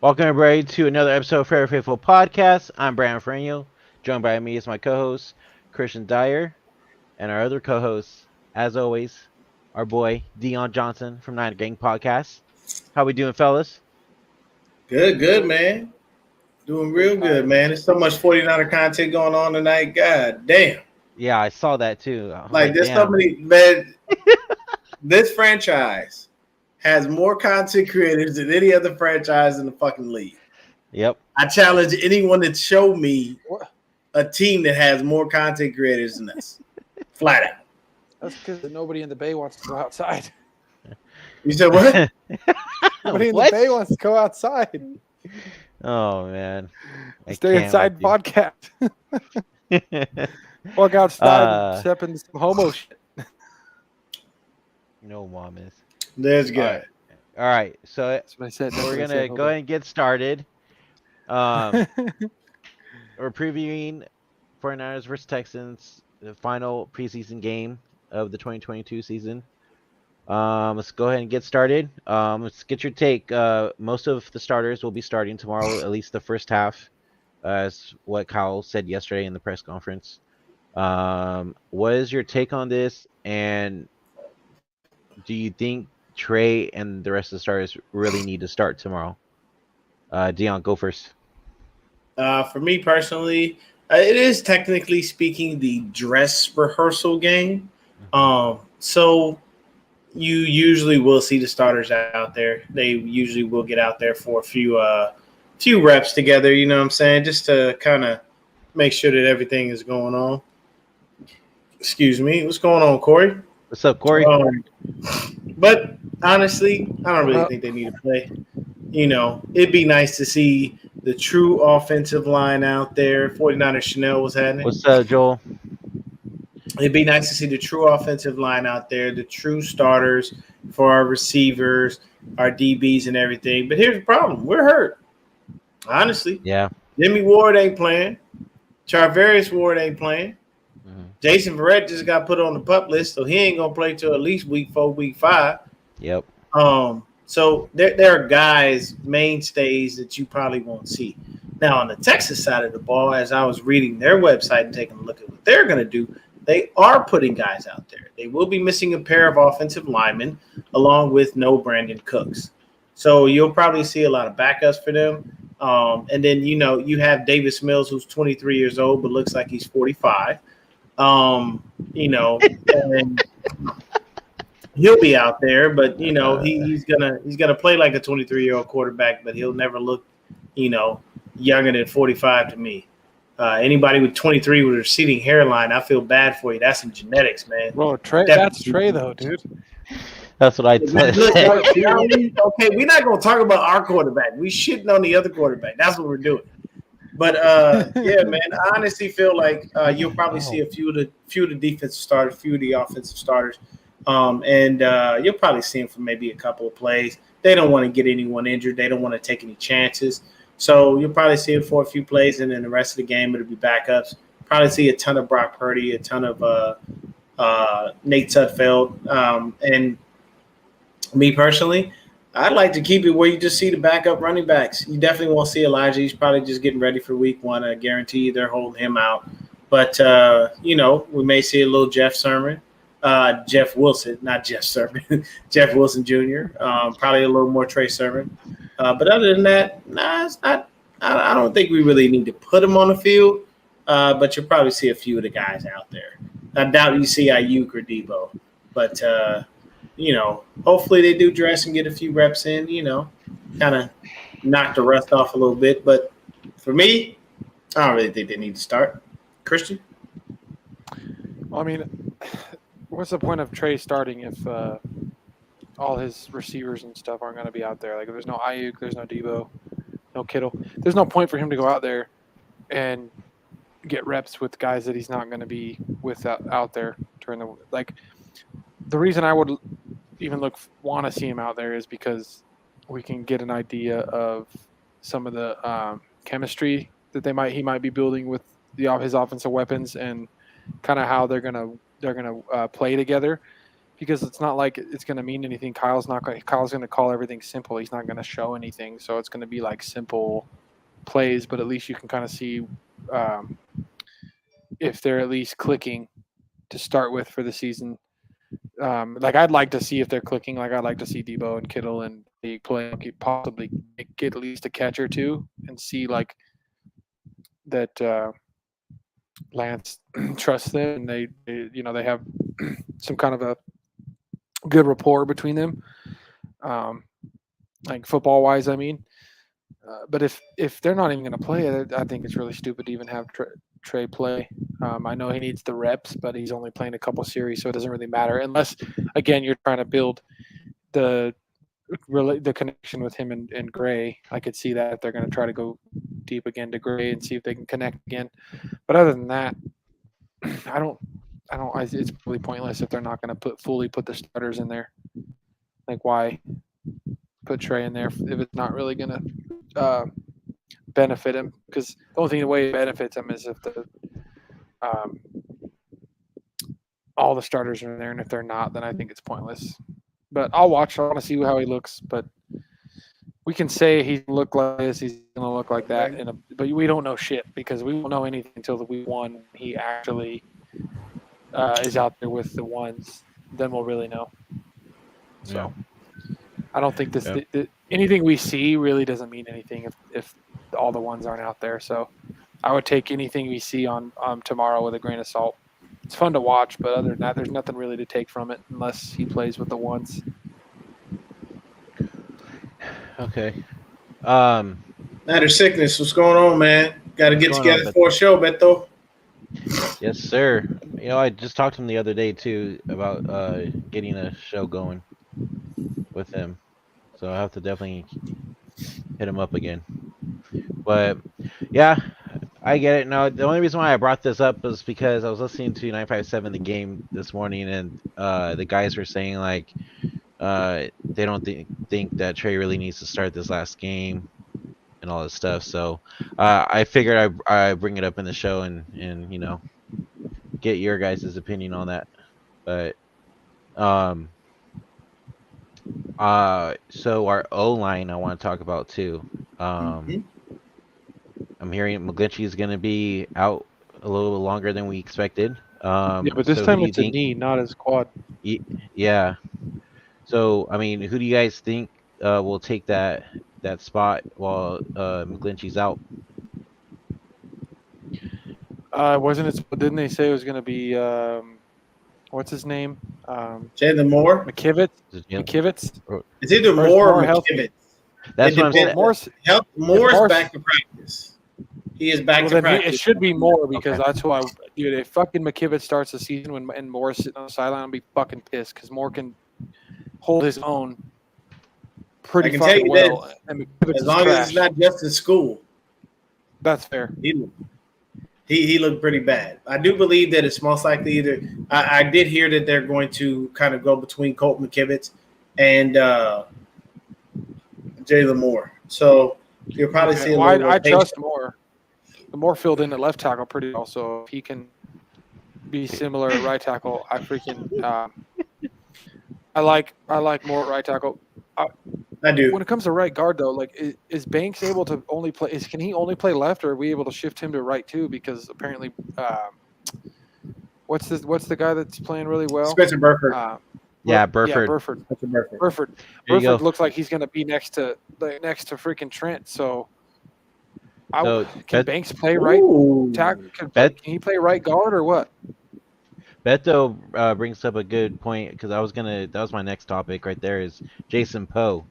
Welcome everybody to another episode of Fair Faithful Podcast. I'm Brandon Franio. Joined by me is my co-host Christian Dyer, and our other co-host, as always, our boy Deon Johnson from Nine Gang Podcast. How we doing, fellas? Good, man. Doing real good, man. There's so much 49er content going on tonight. God damn. Yeah, I saw that too. I'm Like, like, there's so damn. many, man. This franchise has more content creators than any other franchise in the fucking league. Yep. I challenge anyone to show me a team that has more content creators than us. Flat out. That's because nobody in the Bay wants to go outside. You said what? Nobody in What? the Bay wants to go outside. Oh man. I Stay can't inside with you. podcast. Walk outside and step into some homo shit. No mom is. That's good. All right. So That's what I said. we're gonna go ahead and get started. We're previewing 49ers versus Texans, the final preseason game of the 2022 season. Let's go ahead and get started. Let's get your take. Most of the starters will be starting tomorrow, at least the first half, as what Kyle said yesterday in the press conference. What is your take on this? And do you think Trey and the rest of the starters really need to start tomorrow? Deon, go first. For me personally, it is technically speaking the dress rehearsal game. So you usually will see the starters out there. They usually will get out there for a few reps together, you know what I'm saying, just to kind of make sure that everything is going on. Excuse me. What's going on, Corey? What's up, Corey? But honestly, I don't really think they need to play. You know, it'd be nice to see the true offensive line out there. 49er Chanel was having it. What's up, Joel? It'd be nice to see the true offensive line out there, the true starters for our receivers, our DBs, and everything. But here's the problem. We're hurt. Honestly. Yeah. Jimmy Ward ain't playing. Charvarius Ward ain't playing. Jason Verrett just got put on the PUP list, so he ain't going to play till at least week 4, week 5. Yep. So there are guys, mainstays that you probably won't see. Now, on the Texas side of the ball, as I was reading their website and taking a look at what they're going to do, they are putting guys out there. They will be missing a pair of offensive linemen along with no Brandon Cooks. So you'll probably see a lot of backups for them. And then, you know, you have Davis Mills, who's 23 years old but looks like he's 45. You know, and he'll be out there, but you know he's gonna play like a 23-year-old quarterback, but he'll never look, you know, younger than 45 to me. Anybody with 23 with a receding hairline, I feel bad for you. That's some genetics, man. Well, Trey, that's Trey though, dude. That's what I said. Okay, we're not gonna talk about our quarterback. We shitting on the other quarterback. That's what we're doing. But yeah, man, I honestly feel like you'll probably see a few of the defensive starters, a few of the offensive starters, and you'll probably see them for maybe a couple of plays. They don't want to get anyone injured. They don't want to take any chances. So you'll probably see them for a few plays, and then the rest of the game it'll be backups. Probably see a ton of Brock Purdy, a ton of Nate Sudfeld, and me personally, I'd like to keep it where you just see the backup running backs. You definitely won't see Elijah. He's probably just getting ready for week 1. I guarantee you they're holding him out. But, you know, we may see a little Jeff Wilson, not Jeff Sermon, Jeff Wilson Jr., probably a little more Trey Sermon. But other than that, it's not. I don't think we really need to put him on the field, but you'll probably see a few of the guys out there. I doubt you see Ayuk or Debo. But, you know, hopefully they do dress and get a few reps in, you know, kind of knock the rust off a little bit. But for me, I don't really think they need to start. Christian? Well, I mean, what's the point of Trey starting if all his receivers and stuff aren't going to be out there? Like, if there's no Ayuk, there's no Debo, no Kittle. There's no point for him to go out there and get reps with guys that he's not going to be with out there during the – like, the reason I would even want to see him out there is because we can get an idea of some of the chemistry that he might be building with his offensive weapons and kind of how they're gonna play together. because it's not like it's going to mean anything. Kyle's going to call everything simple. He's not going to show anything. So it's going to be like simple plays, but at least you can kind of see if they're at least clicking to start with for the season. Like I'd like to see if they're clicking. Like I'd like to see Debo and Kittle and the play possibly get at least a catch or two and see like that Lance trusts them and they have some kind of a good rapport between them, like football wise. I mean, but if they're not even going to play it, I think it's really stupid to even have Trey play. I know he needs the reps, but he's only playing a couple series, so it doesn't really matter unless, again, you're trying to build the connection with him and Gray. I could see that if they're going to try to go deep again to Gray and see if they can connect again. But other than that, I don't. It's really pointless if they're not going to fully put the starters in there. Like, why put Trey in there if it's not really going to benefit him? Because the way it benefits him is if all the starters are in there, and if they're not, then I think it's pointless. But I'll watch. I want to see how he looks. But we can say he look like this, he's going to look like that, but we don't know shit because we won't know anything until the week one. He actually is out there with the ones. Then we'll really know. So I don't think anything we see really doesn't mean anything if all the ones aren't out there. So I would take anything we see on tomorrow with a grain of salt. It's fun to watch, but other than that, there's nothing really to take from it unless he plays with the ones. Okay. Matter sickness. What's going on, man? Got to get together for a show, Beto. Yes, sir. I just talked to him the other day too about getting a show going with him, so I have to definitely hit him up again. But yeah, I get it. No, the only reason why I brought this up was because I was listening to 957 The Game this morning, and the guys were saying like they don't think that Trey really needs to start this last game and all this stuff. So I figured I bring it up in the show and get your guys' opinion on that. But so our O-line I want to talk about too. I'm hearing McGlinchey is going to be out a little longer than we expected. Yeah, but this time it's a knee, not his quad. Yeah. So, I mean, who do you guys think will take that spot while McGlinchey's out? Didn't they say it was going to be what's his name? Jalen Moore? McKivitz? It's either Moore or McKivitz. That's what I'm saying. Moore's back to practice. He is back to practice. It should be Moore because that's why, dude, if fucking McKivitz starts the season and Moore's sitting on the sideline, I'll be fucking pissed because Moore can hold his own pretty fucking well. And as long as it's not just in school. That's fair. He looked pretty bad. I do believe that it's most likely either – I did hear that they're going to kind of go between Colt McKivitz and Jalen Moore. So you'll probably see a little I trust Moore. The Moore filled in at left tackle pretty well, so if he can be similar at right tackle, I freaking I like Moore at right tackle. I do. When it comes to right guard, though, like is Banks able to only play? Can he only play left, or are we able to shift him to right too? Because apparently, what's the guy that's playing really well? Spencer Burford. Burford. Yeah, Burford. Burford looks like he's going to be next to freaking Trent. So, can Banks play right tackle? Can he play right guard or what? Beto brings up a good point because that was my next topic right there is Jason Poe.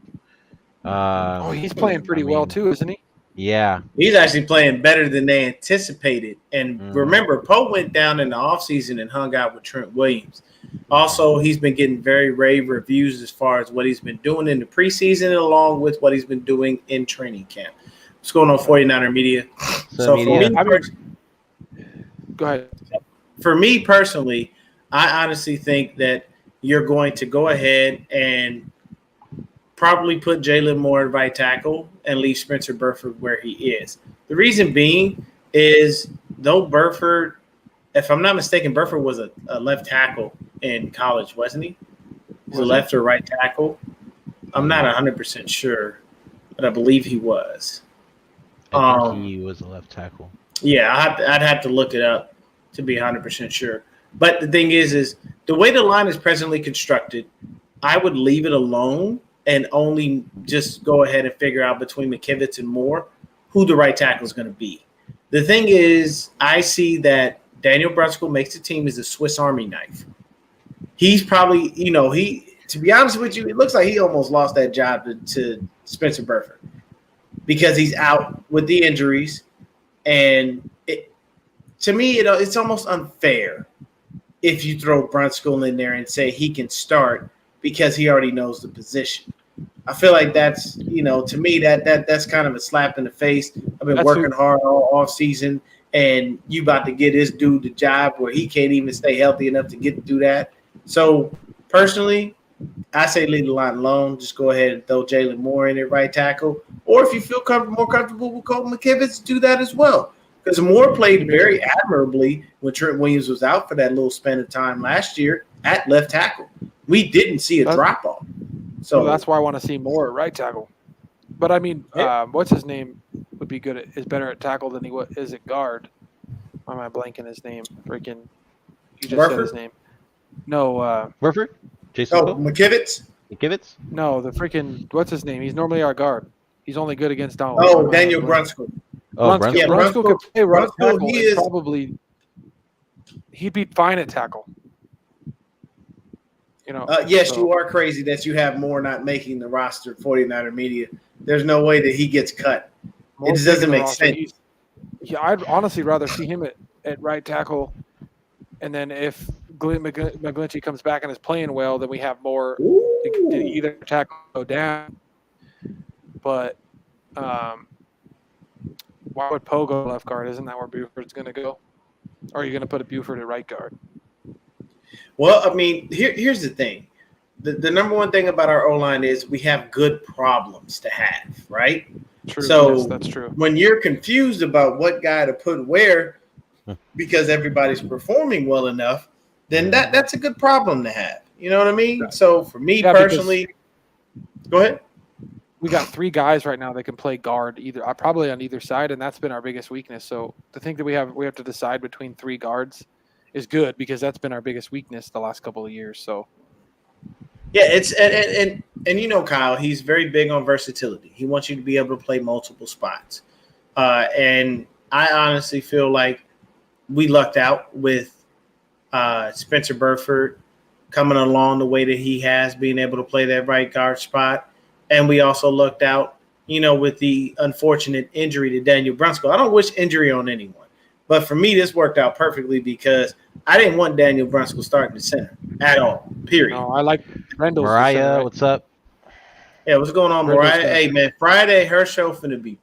He's playing pretty well too, isn't he? Yeah. He's actually playing better than they anticipated. And remember, Poe went down in the offseason and hung out with Trent Williams. Also, he's been getting very rave reviews as far as what he's been doing in the preseason along with what he's been doing in training camp. What's going on, 49er Media? So for me, go ahead. For me personally, I honestly think that you're going to go ahead and probably put Jalen Moore at right tackle and leave Spencer Burford where he is. The reason being is though Burford, if I'm not mistaken, Burford was a left tackle in college, wasn't he? He's a left or right tackle. I'm not 100% sure, but I believe he was. I think he was a left tackle. Yeah, I'd have to look it up to be 100% sure. But the thing is the way the line is presently constructed, I would leave it alone and only just go ahead and figure out between McKivitz and Moore who the right tackle is going to be. The thing is, I see that Daniel Brunskill makes the team as a Swiss Army knife. He's probably, to be honest with you, it looks like he almost lost that job to Spencer Burford because he's out with the injuries. And to me, it's almost unfair if you throw Brunskill in there and say he can start because he already knows the position. I feel like that's, to me, that's kind of a slap in the face. I've been working hard all off season, and you about to get this dude the job where he can't even stay healthy enough to get through that. So personally, I say leave the line alone. Just go ahead and throw Jalen Moore in at right tackle. Or if you feel more comfortable with Colton McKivitz, do that as well. Because Moore played very admirably when Trent Williams was out for that little span of time last year at left tackle. We didn't see a drop-off. So that's why I want to see Moore at right tackle. But, I mean, what's his name would be good is better at tackle than he is at guard. Why am I blanking his name? Freaking – you just said his name. No. Burford? Jason Pope? McKivitz? McKivitz? No, the freaking – what's his name? He's normally our guard. He's only good against down. Oh, Daniel Brunskill. Brunskill. Yeah, Brunskill could play right tackle. He probably – he'd be fine at tackle. Yes, you are crazy that you have Moore not making the roster 49er media. There's no way that he gets cut. It just doesn't make sense. I'd honestly rather see him at right tackle. And then if McGlinchey comes back and is playing well, then we have more to either tackle or go down. But why would Poe go left guard? Isn't that where Buford's going to go? Or are you going to put a Buford at right guard? Well, I mean, here's the thing. The number one thing about our O-line is we have good problems to have, right? True. So yes, that's true. When you're confused about what guy to put where because everybody's performing well enough, then that's a good problem to have. You know what I mean? Right. So for me personally, go ahead. We got 3 guys right now that can play guard probably on either side, and that's been our biggest weakness. So to think that we have to decide between 3 guards is good because that's been our biggest weakness the last couple of years. So yeah, it's and Kyle, he's very big on versatility. He wants you to be able to play multiple spots. And I honestly feel like we lucked out with Spencer Burford coming along the way that he has, being able to play that right guard spot. And we also lucked out, with the unfortunate injury to Daniel Brunskill. I don't wish injury on anyone. But for me, this worked out perfectly because I didn't want Daniel Brunskill starting the center at all, period. No, I like Rendell's Mariah, center, right? what's up? Yeah, what's going on, Mariah? Hey, man, Friday, her show finna be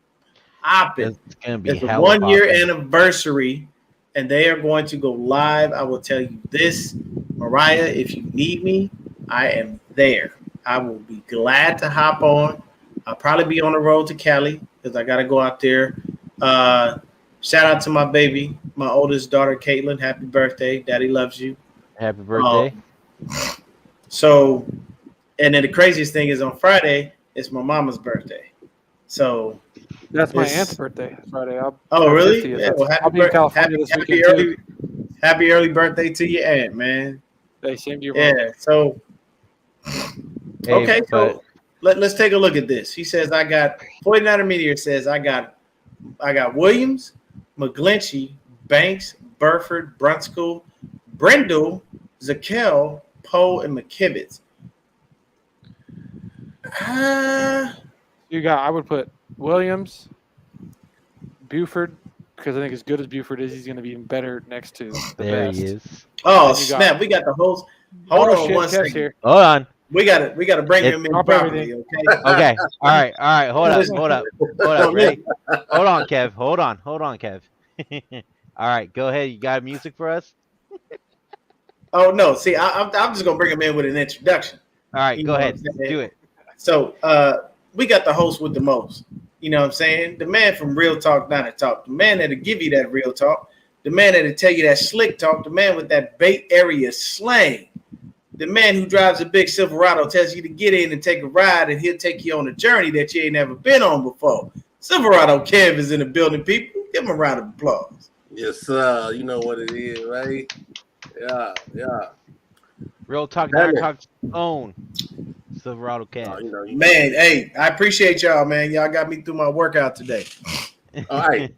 popping. It's going to be It's the 1-year anniversary, and they are going to go live. I will tell you this, Mariah, if you need me, I am there. I will be glad to hop on. I'll probably be on the road to Cali because I got to go out there. Shout out to my baby, my oldest daughter, Caitlin. Happy birthday. Daddy loves you. Happy birthday. And then the craziest thing is on Friday, it's my mama's birthday. So that's my aunt's birthday Friday. Really? Yeah, well, I'll be in California this weekend happy early birthday to your aunt, man. Hey, same to your mom. Yeah, so okay, so let's take a look at this. He says 49er Meteor says I got Williams, McGlinchey, Banks, Burford, Brunskill, Brendel, Zakel, Poe, and McKivitz. I would put Williams, Buford, because I think as good as Buford is, he's going to be even better next to the best. He is. Oh, snap. We got the host. Hold on one second. Here. Hold on. We got to bring him in properly, okay? Okay. All right. Hold up. Ready? Hold on, Kev. Hold on, Kev. All right. Go ahead. You got music for us? Oh, no. See, I'm just going to bring him in with an introduction. All right. Go ahead. Do it. So we got the host with the most. You know what I'm saying? The man from Real Talk, Not a Talk. The man that'll give you that real talk. The man that'll tell you that slick talk. The man with that Bay Area slang. the man who drives a big Silverado tells you to get in and take a ride, and he'll take you on a journey that you ain't never been on before. Silverado Kev is in the building, people. Give him a round of applause. Yes, sir. You know what it is, right? Yeah. Real Talk, Damn Niner it. Talk's own Silverado Cat. You know, Man, hey, I appreciate y'all, man. Y'all got me through my workout today. all right.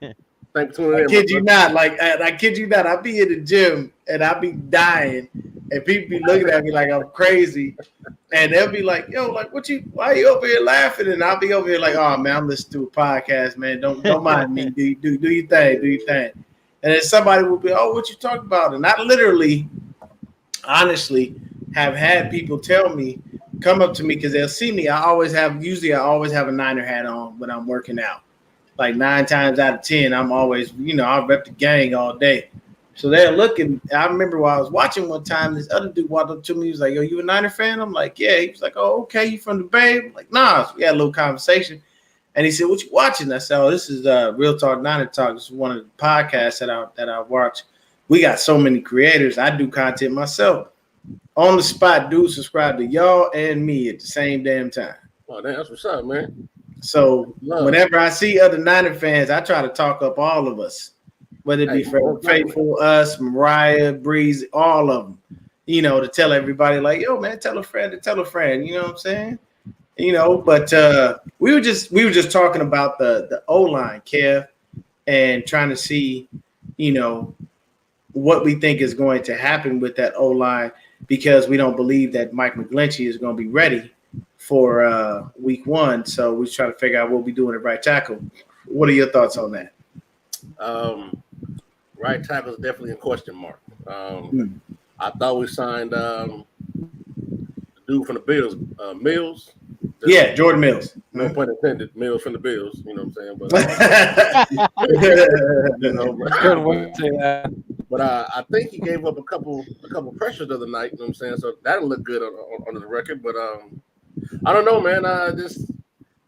Thanks for tuning I in. kid you not. Like, I kid you not. I be in the gym and I be dying, and people be looking at me like I'm crazy, and they'll be like, "Yo, like, why you over here laughing?" And I'll be over here like, "Oh man, I'm listening to a podcast, man. Don't mind me. Do your thing. Do your thing." And then somebody will be, "Oh, what you talking about?" And I literally, honestly, have had people come up to me because they'll see me. I always have a Niner hat on when I'm working out. Like 9 times out of 10, I'm always, I rep the gang all day. So they're looking. I remember while I was watching one time, this other dude walked up to me. He was like, "Yo, you a Niner fan?" I'm like, "Yeah." He was like, "Oh, okay. You from the Bay?" I'm like, "Nah." So we had a little conversation. And he said, "What you watching?" I said, "Oh, this is Real Talk Niner Talk. This is one of the podcasts that I watch. We got so many creators. I do content myself. On the spot, dude, subscribe to y'all and me at the same damn time." Oh, damn, that's what's up, man. So whenever I see other Niner fans, I try to talk up all of us, whether it be Faithful, us, Mariah, Breeze, all of them, to tell everybody like, "Yo, man, tell a friend to tell a friend." You know what I'm saying? But we were just talking about the O-line, Kev, and trying to see, what we think is going to happen with that O-line, because we don't believe that Mike McGlinchey is going to be ready for week 1. So we try to figure out what we do in the right tackle. What are your thoughts on that? Right tackle is definitely a question mark. I thought we signed the dude from the Bills, Mills. Yeah, Jordan Mills. No pun intended. Mills from the Bills. You know what I'm saying? But I think he gave up a couple pressures the other night. You know what I'm saying? So that'll look good on the record. But I don't know, man. I just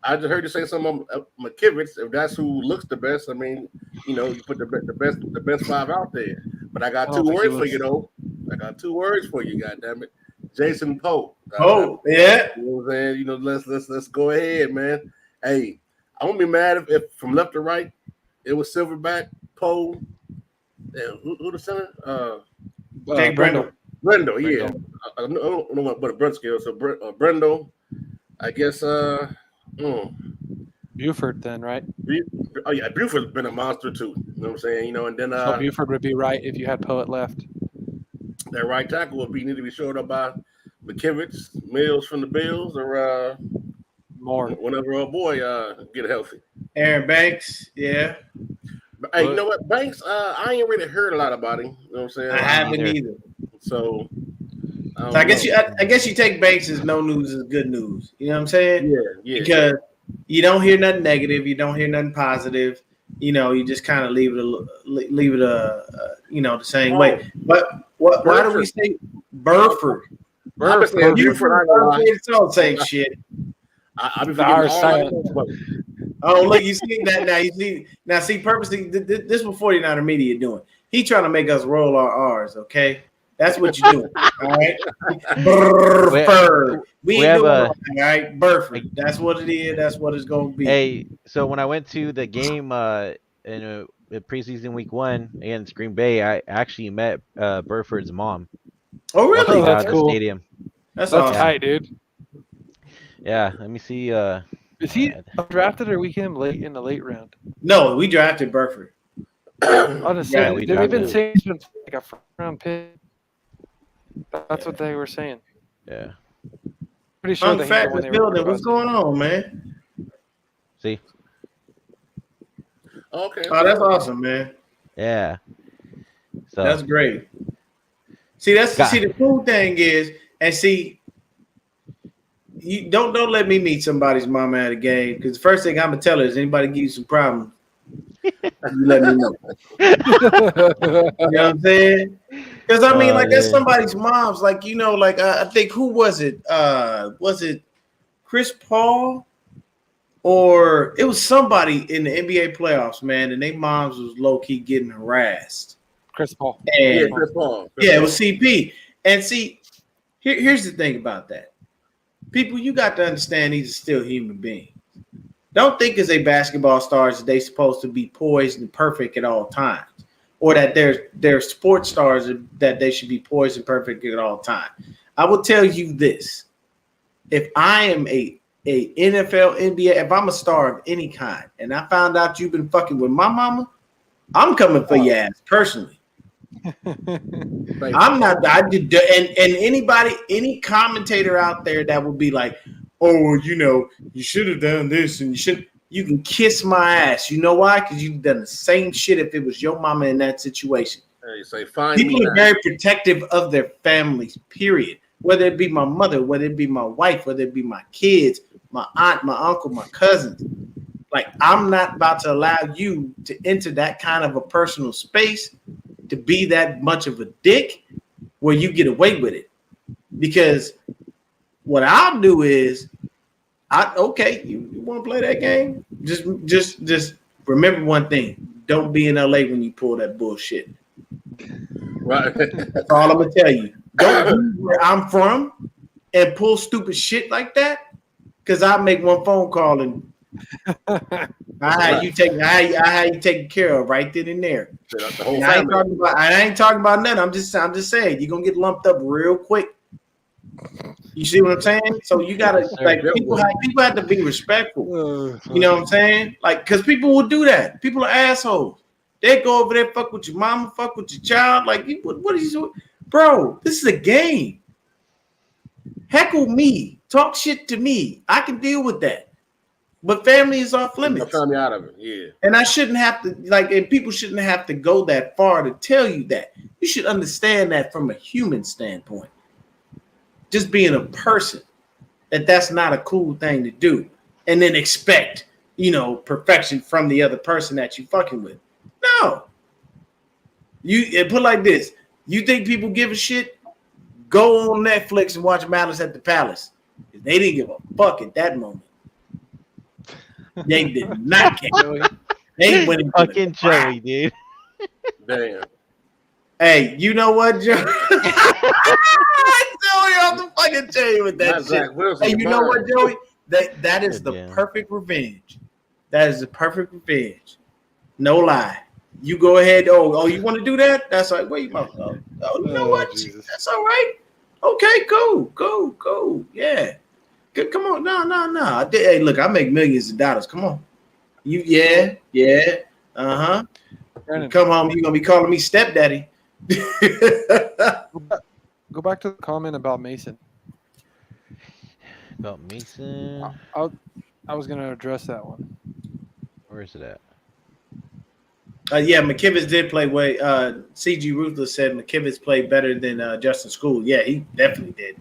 heard you say something on McKivitz. If that's who looks the best, I mean, you put the best 5 out there. But I got 2 words for you, though. I got 2 words for you. God damn it, Jason Poe. Oh, yeah. You know what I'm saying? Let's go ahead, man. Hey, I won't be mad if from left to right it was Silverback, Poe. Who the center? Jake Brendel. Brendel, yeah. I don't know what a Brent scale. So Brendel, I guess. Buford, then, right? Oh yeah, Buford's been a monster too. You know what I'm saying? And then so Buford would be right if you had Poet left. That right tackle would need to be showed up by McKivitz, Mills from the Bills, or more whenever our boy get healthy. Aaron Banks, yeah. Hey, you know what, Banks? I ain't really heard a lot about him. You know what I'm saying? I haven't either. So I guess you take Banks as no news is good news. You know what I'm saying? Yeah. Because you don't hear nothing negative, you don't hear nothing positive. You just kind of leave it the same way. But why do we say Burford? Burford. Don't say shit. I'll be silent. Oh, look, you see that now. See, purposely, this what 49er media doing. He trying to make us roll our R's, okay? That's what you're doing, all right? Burford. We ain't doing all right? Burford. That's what it is. That's what it's going to be. Hey, so when I went to the game in preseason week 1 against Green Bay, I actually met Burford's mom. Oh, really? That's cool. Stadium. That's awesome. Tight, dude. Yeah, let me see. Is he drafted or we get him late in the late round? No, we drafted Burford. Honestly, they've been saying he's been like a first-round pick. That's what they were saying. Yeah. Pretty sure Fun fact in the building. What's going on, man? See? Okay. Oh, that's awesome, man. Yeah. So that's great. See, the cool thing is, and see, you don't let me meet somebody's mama at a game, because the first thing I'm gonna tell her is anybody give you some problems, you let me know. You know what I'm saying? Because I mean, that's somebody's mom's. Like, I think who was it? Was it Chris Paul? Or it was somebody in the NBA playoffs, man, and their moms was low-key getting harassed. Chris Paul. Chris Paul. Yeah, it was CP. And see, Here's the thing about that. People, you got to understand these are still human beings. Don't think as a basketball stars that they supposed to be poised and perfect at all times, or that they're sports stars that they should be poised and perfect at all times. I will tell you this: if I am a NFL, NBA, if I'm a star of any kind, and I found out you've been fucking with my mama, I'm coming for your ass personally. I'm not. I did, and anybody, any commentator out there that would be like, "Oh, well, you know, you should have done this, and you should." You can kiss my ass. You know why? Because you've done the same shit if it was your mama in that situation. Hey, say, find People me are now. very protective of their families. Period. Whether it be my mother, whether it be my wife, whether it be my kids, my aunt, my uncle, my cousins. Like, I'm not about to allow you to enter that kind of a personal space to be that much of a dick where you get away with it. Because what I'll do is, okay, you want to play that game? Just remember one thing. Don't be in LA when you pull that bullshit. Right. That's all I'm gonna tell you. Don't be where I'm from and pull stupid shit like that. Cause I'll make one phone call and I had you taken care of right then and there. The whole And I ain't talking about nothing. I'm just saying you're gonna get lumped up real quick. You see what I'm saying? So you gotta like people have to be respectful. You know what I'm saying? Like, cause people will do that. People are assholes. They go over there, fuck with your mama, fuck with your child. Like, what are you doing? Bro, this is a game. Heckle me. Talk shit to me. I can deal with that. But family is off limits. Tell me out of it, yeah. And I shouldn't have to, like, and people shouldn't have to go that far to tell you that. You should understand that from a human standpoint. Just being a person, that's not a cool thing to do. And then expect, perfection from the other person that you fucking with. No. You put it like this. You think people give a shit? Go on Netflix and watch Malice at the Palace. They didn't give a fuck at that moment. They did not care. They went into fucking Joey, dude. Damn. Hey, you know what, Joey? Joey, I'm the fucking tell you with that shit. Hey, you know what, Joey? That is the perfect revenge. That is the perfect revenge. No lie. You go ahead. Oh, you want to do that? That's like, wait, oh, you know what? Jesus. That's all right. Okay, cool. Yeah. Good. Come on. No. Hey, look, I make millions of dollars. Come on. Yeah. Uh-huh. Brandon, come home, you're gonna be calling me stepdaddy. Go back to the comment about Mason. About Mason? I was gonna address that one. Where is it at? Yeah, McKivitz did play way. CG Ruthless said McKivitz played better than Justin School. Yeah, he definitely did.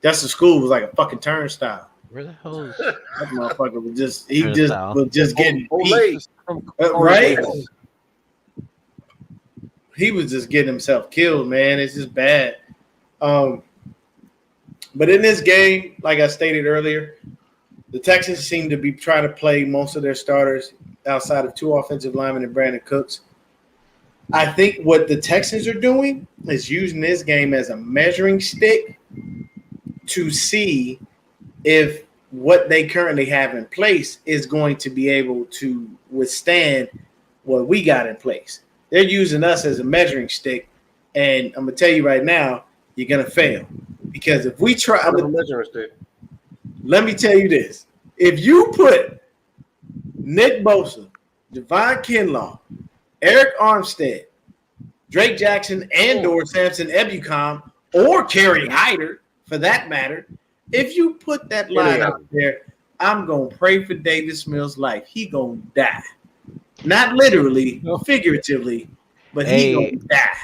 Justin School was like a fucking turnstile. Where the hell is that motherfucker? Was just getting beat. Right? He was just getting himself killed, man. It's just bad. But in this game, like I stated earlier, the Texans seem to be trying to play most of their starters outside of two offensive linemen and Brandon Cooks. I think what the Texans are doing is using this game as a measuring stick to see if what they currently have in place is going to be able to withstand what we got in place. They're using us as a measuring stick, and I'm gonna tell you right now, you're gonna fail because if we try, let me tell you this: if you put Nick Bosa, Javon Kinlaw, Eric Armstead, Drake Jackson, and/or Samson Ebukam, or Kerry Hyder, for that matter, if you put that line out there, I'm gonna pray for Davis Mills' life. He gonna die. Not literally, figuratively, but he gonna die.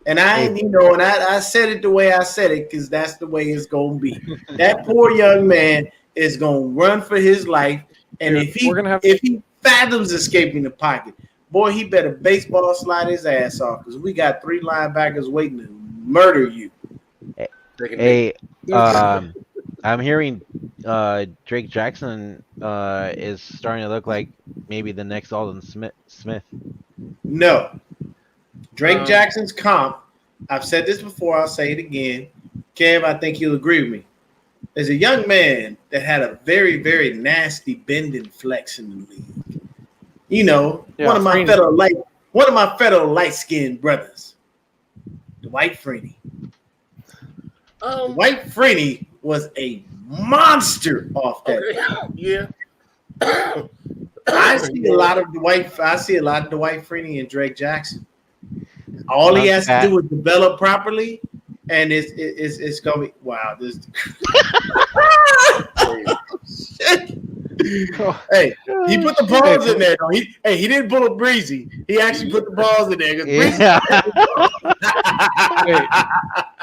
And I ain't, and I said it the way I said it because that's the way it's gonna be. That poor young man is gonna run for his life, and if he fathoms escaping the pocket, boy, he better baseball slide his ass off because we got 3 linebackers waiting to murder you. Hey, I'm hearing Drake Jackson is starting to look like maybe the next Alden Smith. No. Drake Jackson's comp, I've said this before, I'll say it again. Kev, I think you'll agree with me. There's a young man that had a very, very nasty bend and flex in the league. You know, Yeah, one of my fellow light-skinned brothers, Dwight Freeney. Dwight Freeney was a monster off that. Okay. Yeah. I see a lot of Dwight Freeney and Drake Jackson. All he has to do is develop properly, and it's gonna be wow. This hey, he put the balls in there. Though. He didn't pull a breezy. He actually put the balls in there. Yeah.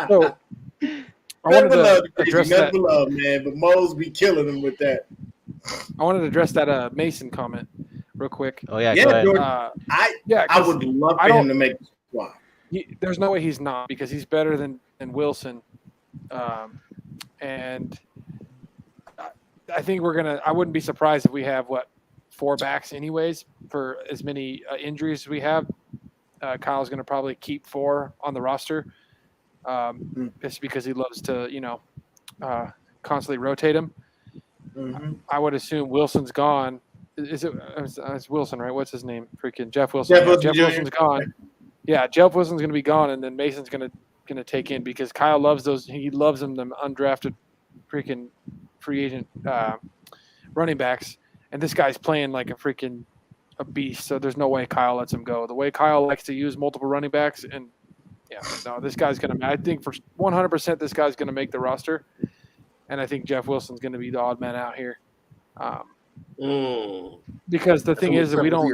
So I wanted to address that. Love, man, but Mo's be killing him with that. I wanted to address that Mason comment real quick. Oh yeah. Yeah, Go ahead. Jordan. I would love for him to make the squad. There's no way he's not because he's better than Wilson, and I think I wouldn't be surprised if we have 4 backs anyways for as many injuries as we have. Kyle's going to probably keep 4 on the roster, just because he loves to constantly rotate him. Mm-hmm. I would assume Wilson's gone. It's Wilson, right? What's his name? Freaking Jeff Wilson. Jeff Wilson's gone. Yeah, Jeff Wilson's going to be gone, and then Mason's going to take in because Kyle loves those. He loves them undrafted, freaking free agent running backs, and this guy's playing like a beast. So there's no way Kyle lets him go. The way Kyle likes to use multiple running backs, and this guy's going to. I think for 100%, this guy's going to make the roster, and I think Jeff Wilson's going to be the odd man out here. Because the thing is that we don't.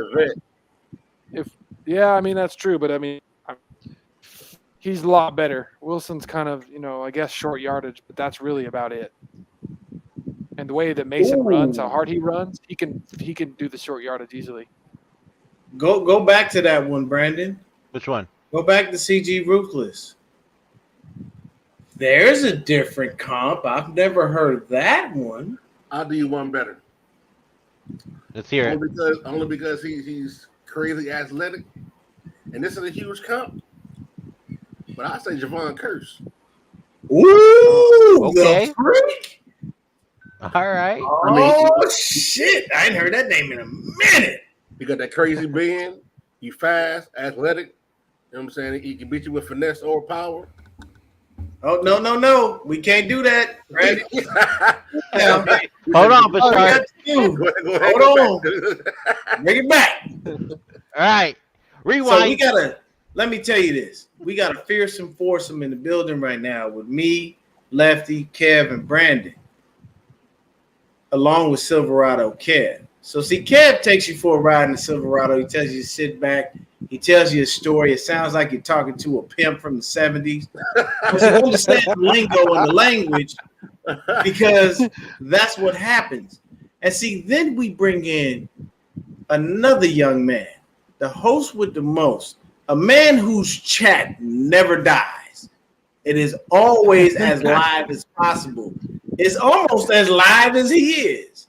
I mean that's true, but I mean he's a lot better. Wilson's kind of I guess short yardage, but that's really about it. And the way that Mason runs, how hard he runs, he can do the short yardage easily. Go back to that one, Brandon. Which one? Go back to CG Ruthless. There's a different comp. I've never heard that one. I'll do you one better. Let's hear it. Only because he's crazy athletic, and this is a huge comp. But I say Javon Curse. Ooh, okay. The freak. All right. Shit! I ain't heard that name in a minute. You got that crazy bend. You fast, athletic. You know what I'm saying? He can beat you with finesse or power. Oh no! We can't do that, right? Hold on, Bashar. Hold on. Bring it back. All right. Rewind. So let me tell you this. We got a fearsome foursome in the building right now with me, Lefty, Kev, and Brandon, along with Silverado Kev. So see, Kev takes you for a ride in the Silverado. He tells you to sit back. He tells you a story. It sounds like you're talking to a pimp from the 70s. But you understand the lingo and the language because that's what happens. And see, then we bring in another young man, the host with the most, a man whose chat never dies. It is always as live as possible. It's almost as live as he is.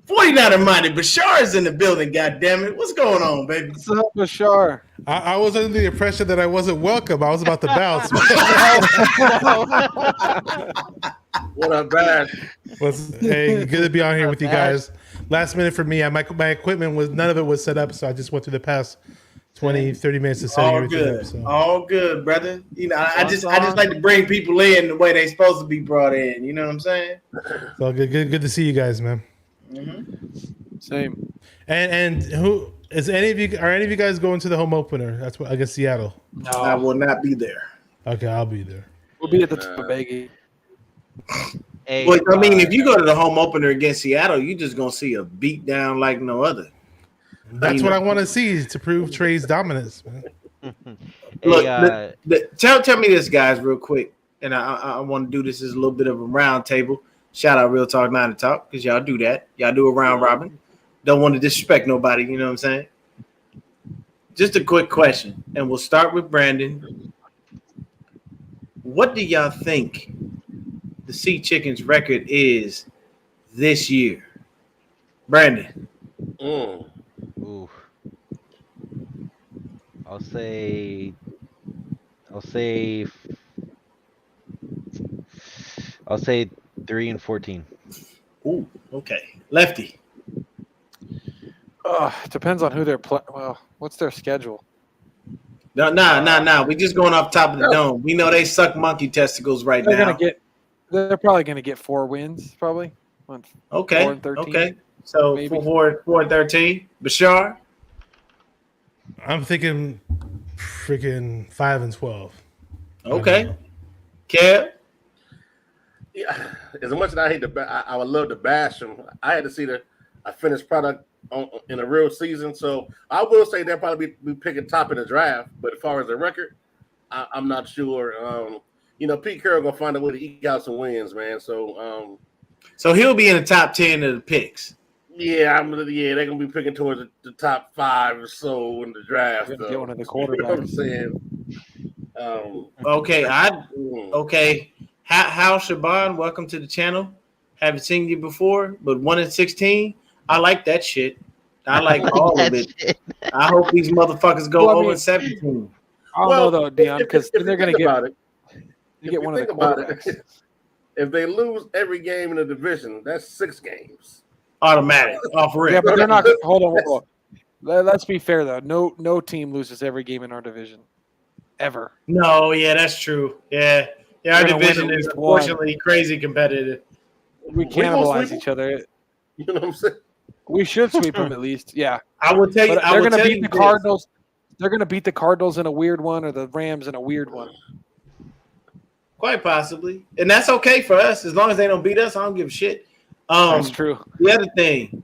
49er minded. Bashar is in the building, goddammit. What's going on, baby? What's up, Bashar? I was under the impression that I wasn't welcome. I was about to bounce. What up, man? Hey, good to be on here with you guys. Last minute for me. My equipment none of it was set up, so I just went through the past 20, 30 minutes to set everything up. So. All good, brother. I just like to bring people in the way they're supposed to be brought in. You know what I'm saying? So good to see you guys, man. Mm-hmm. Same. And who is any of you? Are any of you guys going to the home opener? That's what I guess Seattle. No, I will not be there. Okay, I'll be there. We'll be at the Tampa Bay game. Hey, but I mean, if you go to the home opener against Seattle, you're just gonna see a beat down like no other. That's what I want to see to prove Trey's dominance, man. Look, tell me this, guys, real quick, and I want to do this as a little bit of a round table. Shout out Real Talk 9 to Talk, because y'all do that. Y'all do a round robin. Don't want to disrespect nobody, you know what I'm saying? Just a quick question, and we'll start with Brandon. What do y'all think the Sea Chickens record is this year? Brandon. Ooh. I'll say I'll say 3-14. Ooh, okay. Lefty. It depends on who they're playing. Well, what's their schedule? Nah. We just going off top of the dome. We know they suck monkey testicles right now. They're probably gonna get 4 wins, probably. Okay. 4-13. Okay. So maybe. 4-13. Bashar. I'm thinking freaking 5-12. Okay. Kev. Yeah, as much as I hate I would love to bash them. I had to see a finished product in a real season, so I will say they'll probably be picking top in the draft. But as far as the record, I'm not sure. Pete Carroll gonna find a way to eke out some wins, man. So he'll be in the top 10 of the picks. Yeah, they're gonna be picking towards the top 5 or so in the draft. Get one of the quarterbacks. You know what I'm saying? Okay. How Shaban, welcome to the channel. Haven't seen you before, but 1-16. I like that shit. I like all of it. Shit. I hope these motherfuckers go 0-17. I don't know though, Deon, because they're gonna get about it. You get one of the quarterbacks. If they lose every game in the division, that's 6 games. Automatic, off rip. Yeah, but they're not. Hold on. Let's be fair though. No team loses every game in our division, ever. No, yeah, that's true. Yeah, our division is unfortunately crazy competitive. We cannibalize each other. You know what I'm saying? We should sweep them at least. Yeah, I will tell you. But they're going to beat the Cardinals. They're going to beat the Cardinals in a weird one, or the Rams in a weird one. Quite possibly, and that's okay for us as long as they don't beat us. I don't give a shit. That's true. The other thing,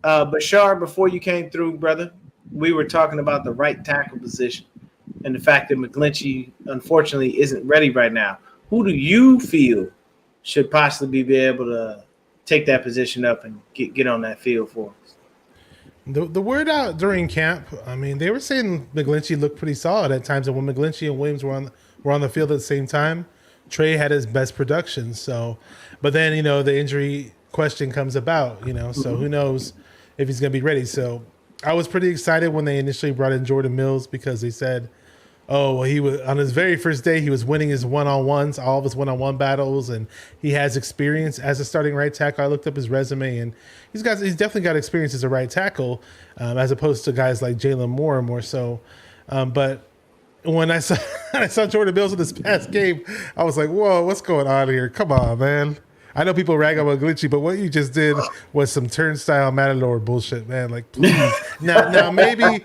Bashar, before you came through, brother, we were talking about the right tackle position and the fact that McGlinchey, unfortunately, isn't ready right now. Who do you feel should possibly be able to take that position up and get on that field for us? The word out during camp, I mean, they were saying McGlinchey looked pretty solid at times, and when McGlinchey and Williams were on the field at the same time, Trey had his best production. So, but then the injury question comes about, so who knows if he's going to be ready. So I was pretty excited when they initially brought in Jordan Mills because they said, oh, well, he was on his very first day, he was winning his one-on-ones, all of his one-on-one battles, and he has experience as a starting right tackle. I looked up his resume, and he's definitely got experience as a right tackle, as opposed to guys like Jalen Moore more so. But when I saw Jordan Mills in this past game, I was like, whoa, what's going on here? Come on, man. I know people rag on Glitchy, but what you just did was some turnstile Matador bullshit, man. Like, please. now maybe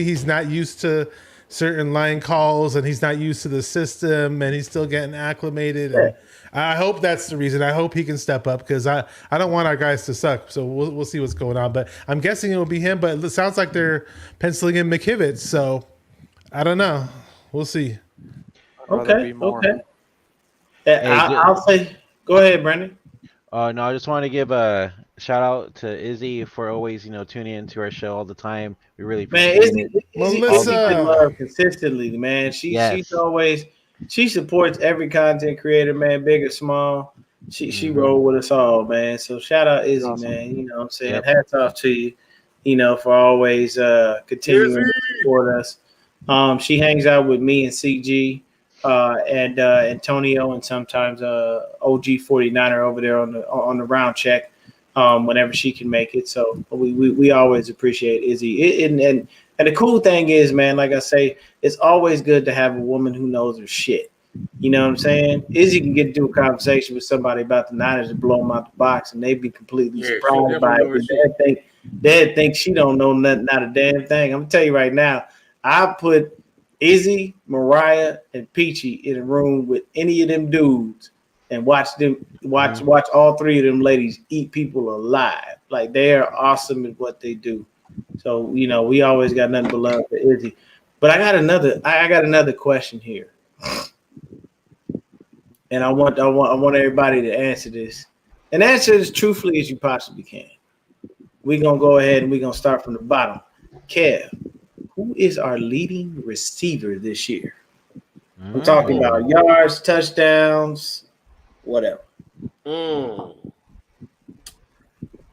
he's not used to certain line calls and he's not used to the system and he's still getting acclimated. And I hope that's the reason. I hope he can step up because I don't want our guys to suck. So we'll see what's going on. But I'm guessing it will be him. But it sounds like they're penciling in McKivitz. So I don't know. We'll see. Okay. I'll say. Go ahead, Brandon. No, I just want to give a shout out to Izzy for always, tuning into our show all the time. We really appreciate it. Melissa, consistently, man. She supports every content creator, man, big or small. She rolled with us all, man. So shout out Izzy, awesome. Man. You know what I'm saying? Yep. Hats off to you, for always continuing to support us. She hangs out with me and CG. And Antonio and sometimes OG 49er over there on the round check whenever she can make it. So we always appreciate Izzy. And the cool thing is, man, like I say, it's always good to have a woman who knows her shit. You know what I'm saying? Izzy can get into a conversation with somebody about the Niners and blow them out the box, and they'd be completely surprised by it. They'd think she don't know nothing, not a damn thing. I'm gonna tell you right now, I put Izzy, Mariah, and Peachy in a room with any of them dudes and watch all three of them ladies eat people alive. Like, they are awesome at what they do. So, we always got nothing but love for Izzy. But I got another question here. And I want everybody to answer this. And answer as truthfully as you possibly can. We're gonna go ahead and we're gonna start from the bottom. Kev, who is our leading receiver this year? I'm talking about yards, touchdowns, whatever. I'm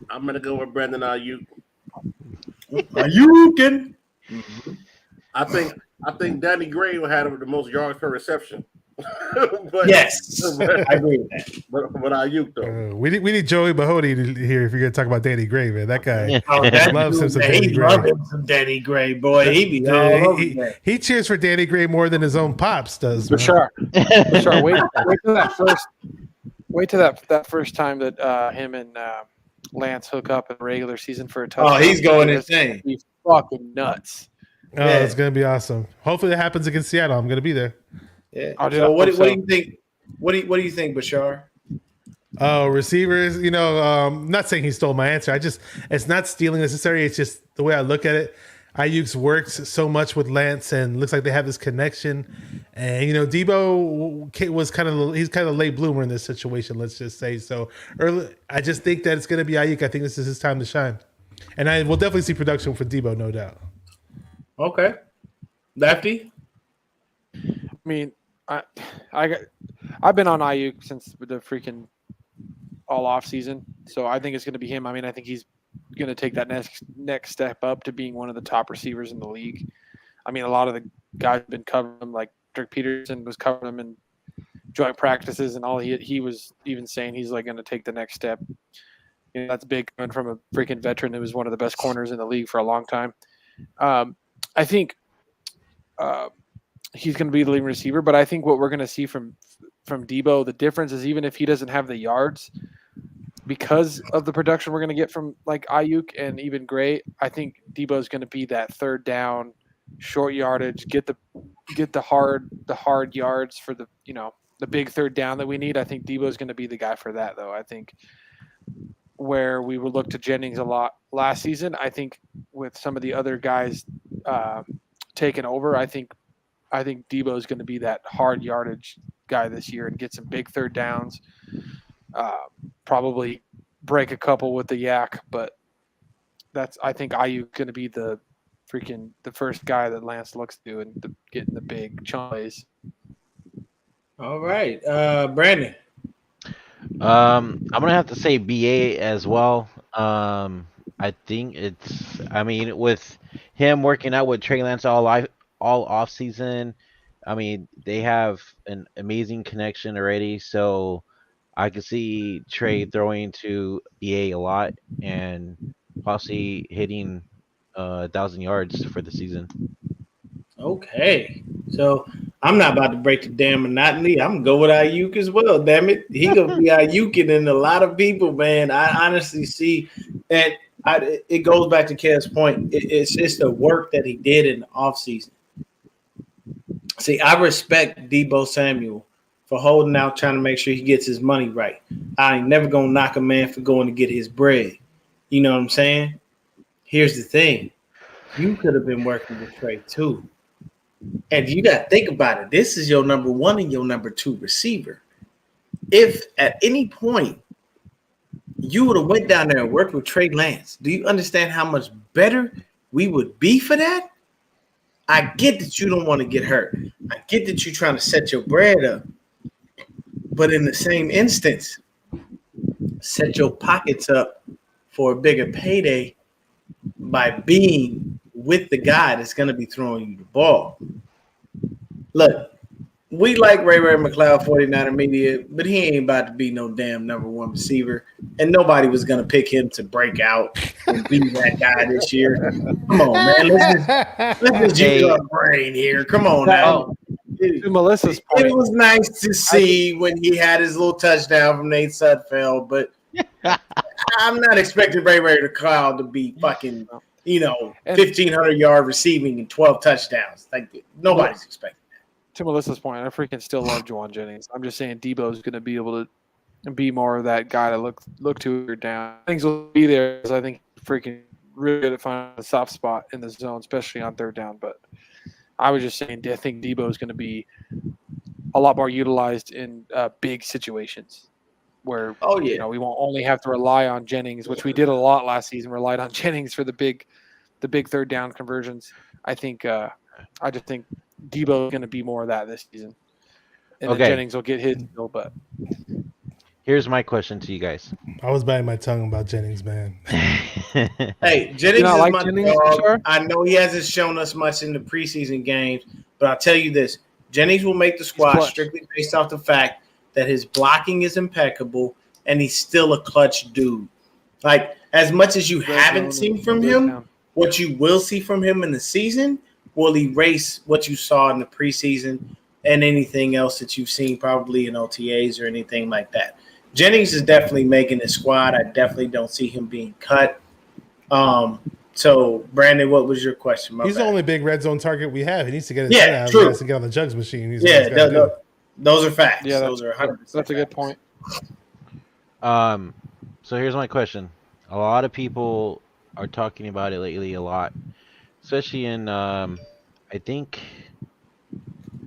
gonna go with Brandon Ayuk. Ayukin. I think Danny Gray had the most yards per reception but, Yes, I agree with that. but Ayuk though. We need Joey Mahoney here if you're gonna talk about Danny Gray, man. That guy Oh, that loves him dude, some man, Danny he Gray. loved him some Danny Gray, boy. He be all over that. He cheers for Danny Gray more than his own pops does. For Man. sure. Wait till that first. Wait till that first time that him and Lance hook up in the regular season for a touchdown. Oh, he's going It's gonna insane. be fucking nuts. Oh, Yeah. it's gonna be awesome. Hopefully that happens against Seattle. I'm gonna be there. Yeah. I'll do So that what do myself. you think? What do you think, Bashar? Oh, receivers, not saying he stole my answer. It's not stealing necessarily. It's just the way I look at it. Ayuk's worked so much with Lance and looks like they have this connection. And, Debo was he's kind of a late bloomer in this situation, let's just say. So early, I just think that it's going to be Ayuk. I think this is his time to shine. And I will definitely see production for Debo, no doubt. Okay. Lefty? I mean, I've been on Ayuk since the freaking all off season, so I think it's going to be him. I mean, I think he's going to take that next step up to being one of the top receivers in the league. I mean, a lot of the guys have been covering him, like Dirk Peterson was covering him in joint practices and all. He was even saying he's like going to take the next step. That's big coming from a freaking veteran who was one of the best corners in the league for a long time. I think he's going to be the leading receiver, but I think what we're going to see from Debo, the difference is even if he doesn't have the yards, because of the production we're going to get from like Ayuk and even Gray, I think Debo is going to be that third down, short yardage, get the hard yards for the big third down that we need. I think Debo is going to be the guy for that, though. I think where we would look to Jennings a lot last season, I think with some of the other guys taking over, I think Debo is going to be that hard yardage guy this year and get some big third downs. Probably break a couple with the yak, but I think Ayuk going to be the first guy that Lance looks to and getting the big chunk plays. All right. Brandon. I'm gonna have to say BA as well. I think with him working out with Trey Lance all off season, they have an amazing connection already. So I could see Trey throwing to BA a lot and possibly hitting 1,000 yards for the season. Okay. So I'm not about to break the damn monotony. I'm going to go with Ayuk as well, damn it. He going to be Ayuking in a lot of people, man. I honestly see that it goes back to Kev's point. It's just the work that he did in the offseason. See, I respect Debo Samuel for holding out, trying to make sure he gets his money right. I ain't never going to knock a man for going to get his bread. You know what I'm saying? Here's the thing. You could have been working with Trey too. And you got to think about it. This is your number one and your number two receiver. If at any point you would have went down there and worked with Trey Lance, do you understand how much better we would be for that? I get that you don't want to get hurt. I get that you're trying to set your bread up. But in the same instance, set your pockets up for a bigger payday by being with the guy that's going to be throwing you the ball. Look, we like Ray McLeod, 49er media, but he ain't about to be no damn number one receiver, and nobody was going to pick him to break out and be that guy this year. Come on, man. Let's just use our brain here. Come on now. To Melissa's point, It was nice to see when he had his little touchdown from Nate Sudfeld, but I'm not expecting Ray McLeod to be fucking – 1,500 yard receiving and 12 touchdowns. Like nobody's expecting that. To Melissa's point, I freaking still love Juwan Jennings. I'm just saying Debo's going to be able to be more of that guy to look to down. Things will be there because I think freaking really good at finding a soft spot in the zone, especially on third down. But I was just saying I think Debo is going to be a lot more utilized in big situations where we won't only have to rely on Jennings, which we did a lot last season. Relied on Jennings for the big third down conversions. I just think Debo is going to be more of that this season, and then Jennings will get his still. But here's my question to you guys. I was biting my tongue about Jennings, man. Hey, Jennings is my dog. I know he hasn't shown us much in the preseason games, but I'll tell you this. Jennings will make the squad clutch. strictly based off the fact that his blocking is impeccable and he's still a clutch dude. Like, as much as you haven't seen from him, what you will see from him in the season will erase what you saw in the preseason and anything else that you've seen probably in OTAs or anything like that. Jennings is definitely making the squad. I definitely don't see him being cut. So, Brandon, what was your question? He's the only big red zone target we have. He needs to get his Yeah, head out. true. He has to get on the jugs machine. He's those are facts. Yeah, those are 100%. That's a good point. So here's my question. A lot of people are talking about it lately a lot, especially in I think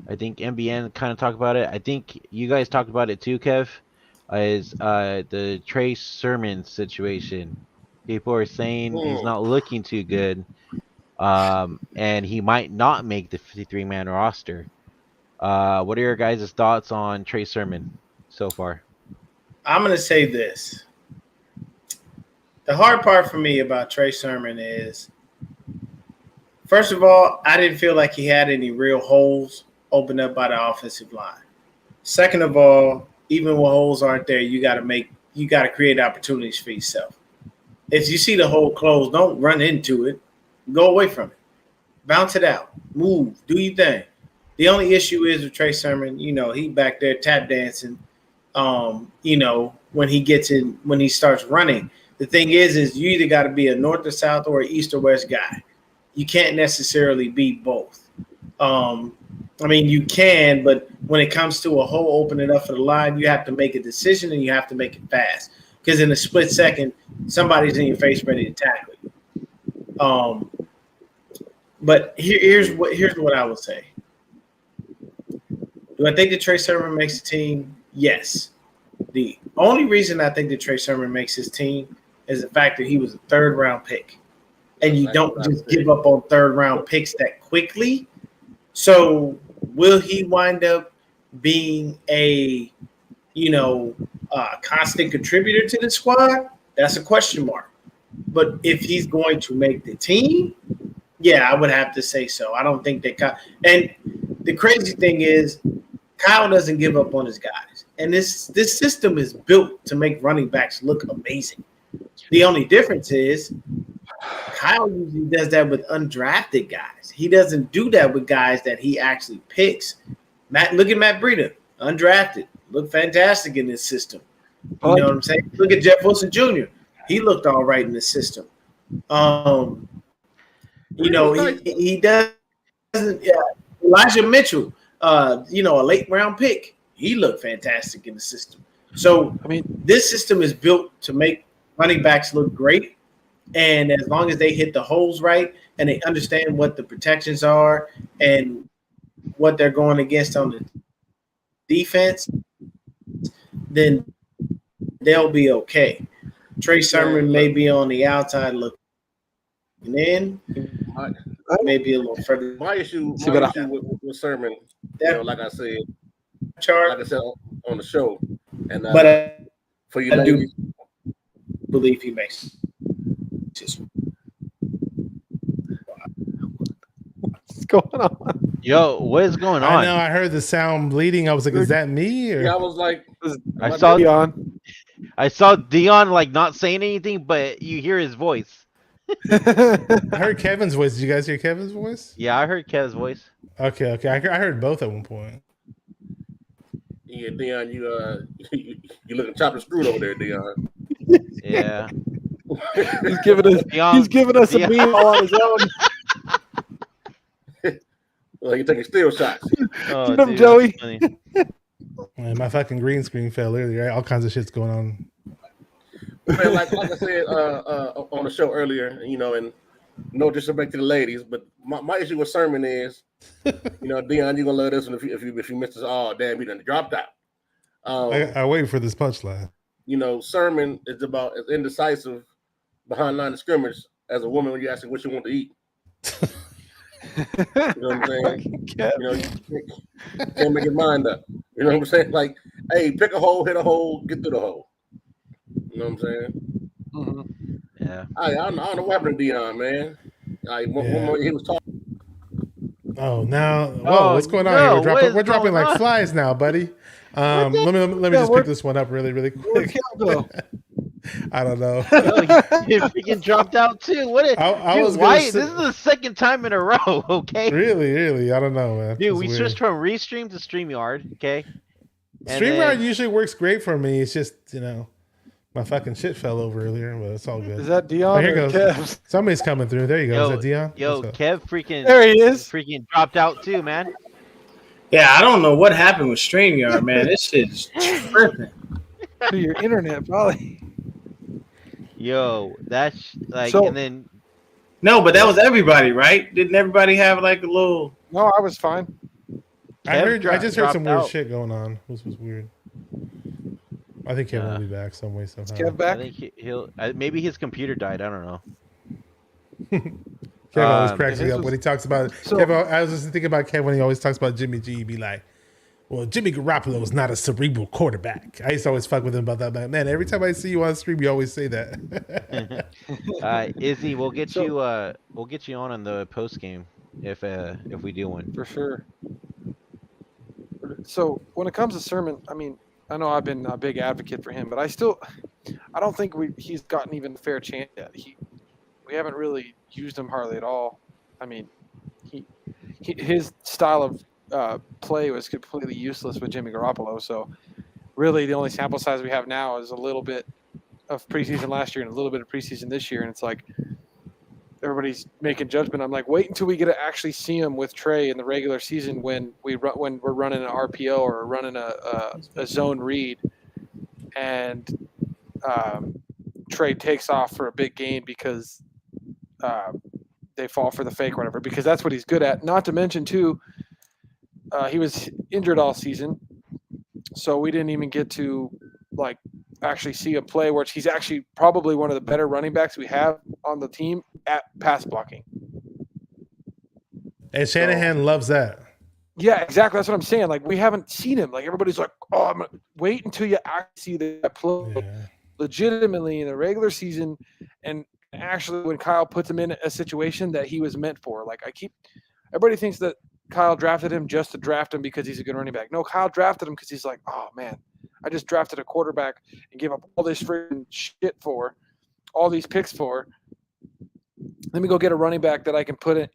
MBN kind of talked about it. I think you guys talked about it too, Kev. Is the Trey Sermon situation? People are saying he's not looking too good, and he might not make the 53-man roster. What are your guys' thoughts on Trey Sermon so far? I'm going to say this. The hard part for me about Trey Sermon is, first of all, I didn't feel like he had any real holes opened up by the offensive line. Second of all, even when holes aren't there, you got to create opportunities for yourself. If you see the hole closed, don't run into it. Go away from it. Bounce it out. Move. Do your thing. The only issue is with Trey Sermon, he back there tap dancing, when he starts running. The thing is you either got to be a north or south or an east or west guy. You can't necessarily be both. You can, but when it comes to a hole opening up for the line, you have to make a decision and you have to make it fast. Because in a split second, somebody's in your face ready to tackle you. But here's what I would say. Do I think that Trey Sermon makes the team? Yes. The only reason I think that Trey Sermon makes his team is the fact that he was a third-round pick. And you don't just give up on third-round picks that quickly. So will he wind up being a constant contributor to the squad? That's a question mark. But if he's going to make the team, yeah, I would have to say so. I don't think that and the crazy thing is Kyle doesn't give up on his guys. And this system is built to make running backs look amazing. The only difference is Kyle usually does that with undrafted guys. He doesn't do that with guys that he actually picks. Look at Matt Breida, undrafted. Looked fantastic in this system. You know what I'm saying? Look at Jeff Wilson Jr. He looked all right in the system. He doesn't. Elijah Mitchell, a late round pick. He looked fantastic in the system. So this system is built to make running backs look great. And as long as they hit the holes right and they understand what the protections are and what they're going against on the defense, then they'll be okay. Trey Sermon may be on the outside looking in, maybe a little further. My issue with Sermon, like I said on the show, and but for you, I do believe he makes. What's going on? Yo, what is going on? I know. I heard the sound bleeding. I was like, "Is that me?" Or? Yeah, I was like, I saw Deon. I saw Deon like not saying anything, but you hear his voice. I heard Kevin's voice. Did you guys hear Kevin's voice? Yeah, I heard Kev's voice. Okay. I heard both at one point. Yeah, Deon, you looking chopped and screwed over there, Deon. Yeah. He's giving us a beam all on his own. Like you're taking steel shots. Oh, Get him, Joey. Man, my fucking green screen fell earlier. All kinds of shit's going on. Man, like I said on the show earlier, and no disrespect to the ladies, but my issue with Sermon is, Deon, you're gonna love this one if you miss this. Oh, damn, he done dropped out. I wait for this punchline. Sermon is about as indecisive behind line of scrimmage as a woman when you ask her what you want to eat. You know what I'm saying? You can't make your mind up. You know what I'm saying? Like, hey, pick a hole, hit a hole, get through the hole. You know what I'm saying? Mm-hmm. Yeah. I don't know what happened to Deon, man. One more, he was talking. Oh, now, whoa, Oh what's going on here? no! What is We're dropping going like on? flies now, buddy. What the- Let me Yeah, just pick this one up really Where'd quick. Cal go? I don't know. Oh, he freaking dropped out too. I Dude? was gonna Why? say, This is the second time in a row. Okay, really, I don't know, man. dude, It's we weird. switched from Restream to StreamYard. Okay, and StreamYard then usually works great for me. It's just, my fucking shit fell over earlier, but it's all good. Is that Deon Oh, here or goes. Kev? Somebody's coming through. There you go. Is that Deon? yo, What's up? Kev freaking There he is. freaking dropped out too, man. Yeah, I don't know what happened with StreamYard, man. This shit is tripping. To your internet, probably. Yo, that's like, So- and then No, but that was everybody, right? Didn't everybody have like a little? No, I was fine. Kev I just heard some dropped weird out. shit going on. This was weird. I think Kevin will be back some way somehow. Kev I back? think he'll maybe his computer died. I don't know. Kevin always Um, cracks me his up was- when he talks about So- Kevin. I was just thinking about Kevin when he always talks about Jimmy G. He'd be like, "Well, Jimmy Garoppolo is not a cerebral quarterback." I used to always fuck with him about that. But man, every time I see you on stream, you always say that. Izzy, we'll get So- you on the post game if we do one. For sure. So when it comes to Sermon, I mean, I know I've been a big advocate for him, but I don't think he's gotten even a fair chance yet. We haven't really used him hardly at all. I mean, his style of play was completely useless with Jimmy Garoppolo. So really, the only sample size we have now is a little bit of preseason last year and a little bit of preseason this year, and it's like everybody's making judgment. I'm like, wait until we get to actually see him with Trey in the regular season when we're running an RPO or running a zone read, and Trey takes off for a big gain because they fall for the fake or whatever, because that's what he's good at. Not to mention too, he was injured all season, so we didn't even get to like actually see him play, which he's actually probably one of the better running backs we have on the team at pass blocking. And Shanahan loves that. Yeah, exactly. That's what I'm saying. Like, we haven't seen him. Like, everybody's like, oh, I'm gonna wait until you actually see that play Yeah. legitimately in the regular season, and actually when Kyle puts him in a situation that he was meant for. Like, everybody thinks that Kyle drafted him just to draft him because he's a good running back. No, Kyle drafted him because he's like, oh man, I just drafted a quarterback and gave up all this freaking shit for, all these picks for. Let me go get a running back that I can put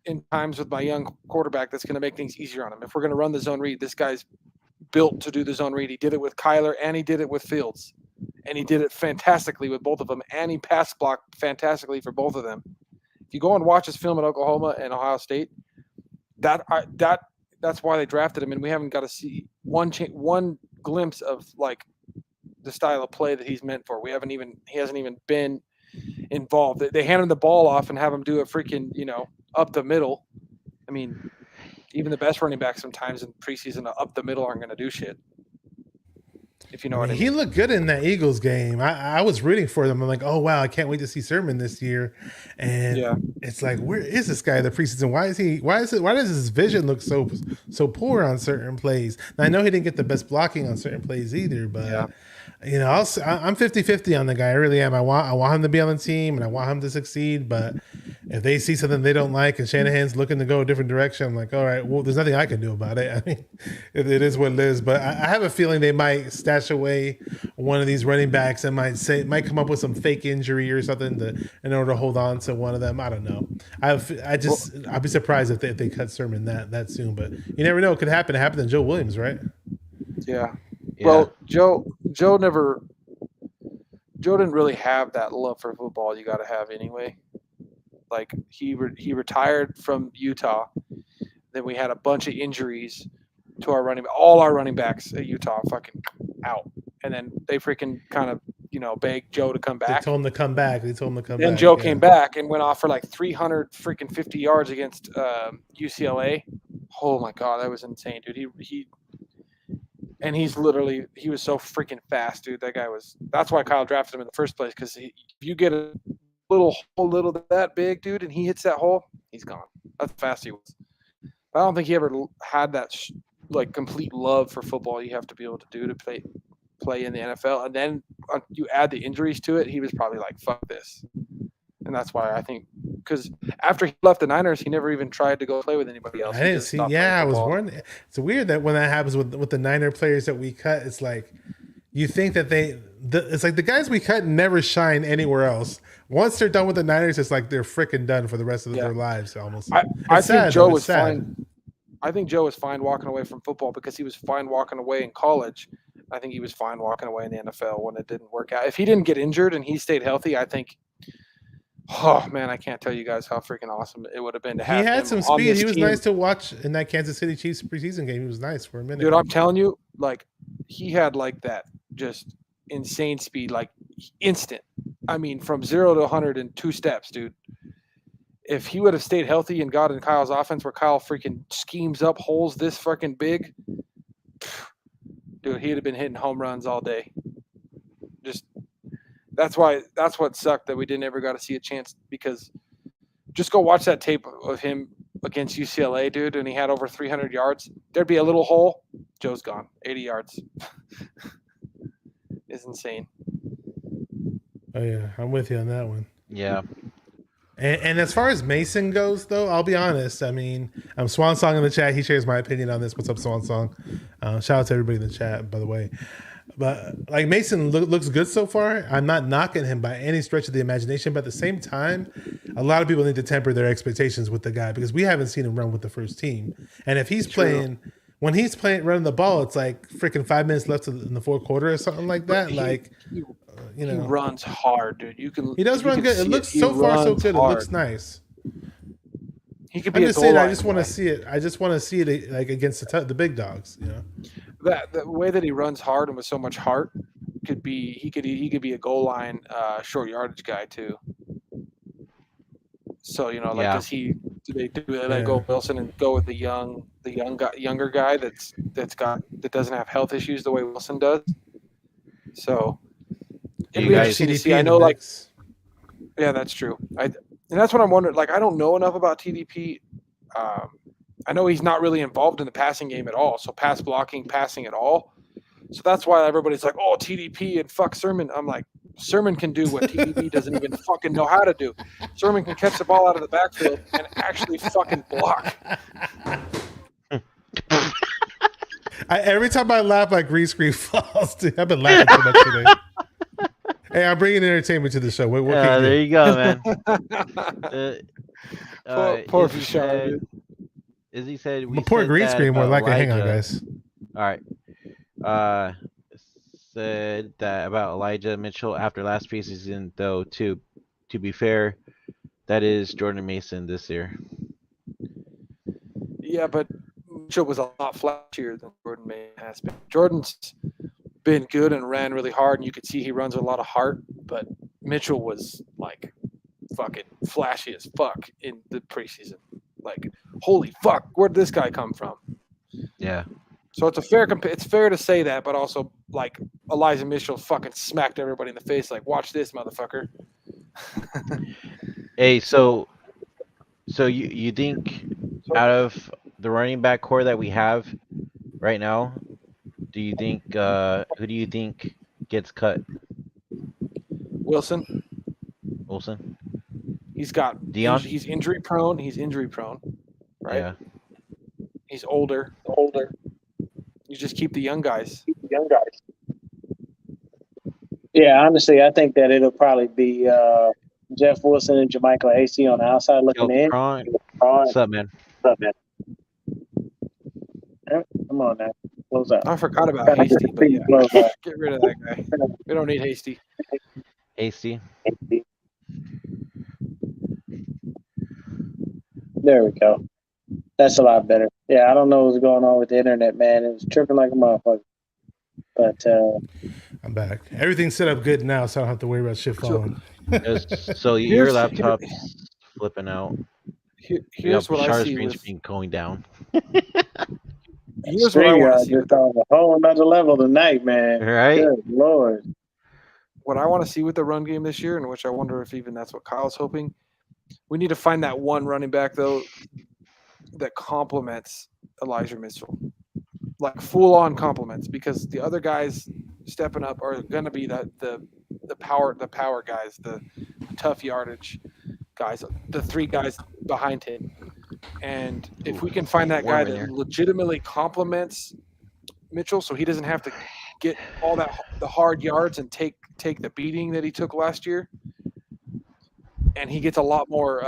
in times with my young quarterback that's going to make things easier on him. If we're going to run the zone read, this guy's built to do the zone read. He did it with Kyler and he did it with Fields. And he did it fantastically with both of them. And he pass blocked fantastically for both of them. If you go and watch his film at Oklahoma and Ohio State, that's why they drafted him. And we haven't got to see one glimpse of like the style of play that he's meant for. He hasn't even been involved. They hand him the ball off and have him do a freaking, up the middle. I mean, even the best running backs sometimes in preseason up the middle aren't going to do shit. If you know what I mean. He looked good in that Eagles game. I was rooting for them. I'm like, oh wow, I can't wait to see Sermon this year. And it's like, where is this guy in the preseason? Why does his vision look so poor on certain plays? Now, I know he didn't get the best blocking on certain plays either, but I'm 50-50 on the guy. I really am. I want him to be on the team and I want him to succeed, but if they see something they don't like and Shanahan's looking to go a different direction, I'm like, all right, well, there's nothing I can do about it. I mean, it is what it is. But I have a feeling they might stash away one of these running backs and might come up with some fake injury or something in order to hold on to one of them. I don't know. I'd be surprised if they cut Sermon that soon. But you never know. It could happen. It happened to Joe Williams, right? Yeah. Well, Joe didn't really have that love for football you got to have anyway. Like he retired from Utah. Then we had a bunch of injuries to all our running backs at Utah fucking out. And then they freaking kind of, begged Joe to come back. They told him to come back. Then Joe came back and went off for like 350 yards against UCLA. Oh my God, that was insane, dude. He was so freaking fast, dude. That's why Kyle drafted him in the first place. Because if you get a little that big, dude, and he hits that hole, he's gone. That's how fast he was. But I don't think he ever had that complete love for football you have to be able to do to play in the NFL. And then you add the injuries to it, he was probably like, fuck this. And that's why I think because after he left the Niners, he never even tried to go play with anybody else. I didn't see. Yeah, I was wondering. It's weird that when that happens with the Niner players that we cut, it's like you think that it's like the guys we cut never shine anywhere else. Once they're done with the Niners, it's like they're freaking done for the rest of their lives almost. I think Joe was fine. I think Joe was fine walking away from football because he was fine walking away in college. I think he was fine walking away in the NFL when it didn't work out. If he didn't get injured and he stayed healthy, I think, oh man, I can't tell you guys how freaking awesome it would have been to have him. He had some speed. He was nice to watch in that Kansas City Chiefs preseason game. He was nice for a minute. Dude, I'm telling you, like he had like that just insane speed, like instant. I mean, from 0 to 100 in 2 steps, dude. If he would have stayed healthy and got in Kyle's offense where Kyle freaking schemes up holes this freaking big, dude, he'd have been hitting home runs all day. Just that's what sucked that we didn't ever got to see a chance, because just go watch that tape of him against UCLA, dude, and he had over 300 yards. There'd be a little hole. Joe's gone. 80 yards. It's insane. Oh yeah, I'm with you on that one. Yeah. And as far as Mason goes, though, I'll be honest. I mean, I'm Swan Song in the chat. He shares my opinion on this. What's up, Swan Song? Shout out to everybody in the chat, by the way. But like Mason looks good so far. I'm not knocking him by any stretch of the imagination. But at the same time, a lot of people need to temper their expectations with the guy, because we haven't seen him run with the first team. And if he's playing, when he's playing running the ball, it's like freaking 5 minutes left in the fourth quarter or something like that. You know, he runs hard, dude. He does run good. It looks so far so good. Hard. It looks nice. He could be. I'm just saying. I just want to see it. I just want to see it like against the big dogs. You know, the way that he runs hard and with so much heart could be. He could be a goal line short yardage guy too. So like does he? Do they go Wilson and go with the younger guy that doesn't have health issues the way Wilson does? So. You guys see, I know, like, yeah, that's true. And that's what I'm wondering. Like, I don't know enough about TDP. I know he's not really involved in the passing game at all. So pass blocking, passing at all. So that's why everybody's like, oh, TDP and fuck Sermon. I'm like, Sermon can do what TDP doesn't even fucking know how to do. Sermon can catch the ball out of the backfield and actually fucking block. Every time I laugh, my green screen falls. Dude, I've been laughing too much today. Hey, I'm bringing entertainment to the show. What can there you go, man. Poor Bouchard. Izzy said we poor said green that screen. More about like it. Hang on, Elijah. guys. All right. Said that about Elijah Mitchell after last preseason, though. To be fair, that is Jordan Mason this year. Yeah, but Mitchell was a lot flashier than Jordan Mason has been. Jordan's been good and ran really hard, and you could see he runs with a lot of heart, but Mitchell was like fucking flashy as fuck in the preseason. Like, holy fuck, where'd this guy come from? Yeah. So it's fair to say that, but also like Elijah Mitchell fucking smacked everybody in the face. Like, watch this, motherfucker. Hey, so you think out of the running back core that we have right now, do you think who do you think gets cut? Wilson. He's got Deon. He's injury prone. Right? Yeah. He's older. You just keep the young guys. Yeah, honestly, I think that it'll probably be Jeff Wilson and Jermichael Hasty on the outside looking in. What's up, man? Come on now. Close up. I forgot about Hasty, but yeah. Get rid of that guy. We don't need Hasty. Hasty. There we go. That's a lot better. Yeah, I don't know what's going on with the internet, man. It was tripping like a motherfucker. But I'm back. Everything's set up good now, so I don't have to worry about shit falling. So your laptop's flipping out. Here's what I see. Screen's been going down. here's what I want to see. Just on a whole another level tonight, man. Right? Good Lord. What I want to see with the run game this year, and which I wonder if even that's what Kyle's hoping, we need to find that one running back, though, that complements Elijah Mitchell. Like full-on compliments, because the other guys stepping up are going to be the power guys, the tough yardage guys, the three guys behind him. And if we can find that guy that legitimately complements Mitchell, so he doesn't have to get all the hard yards and take the beating that he took last year, and he gets a lot more.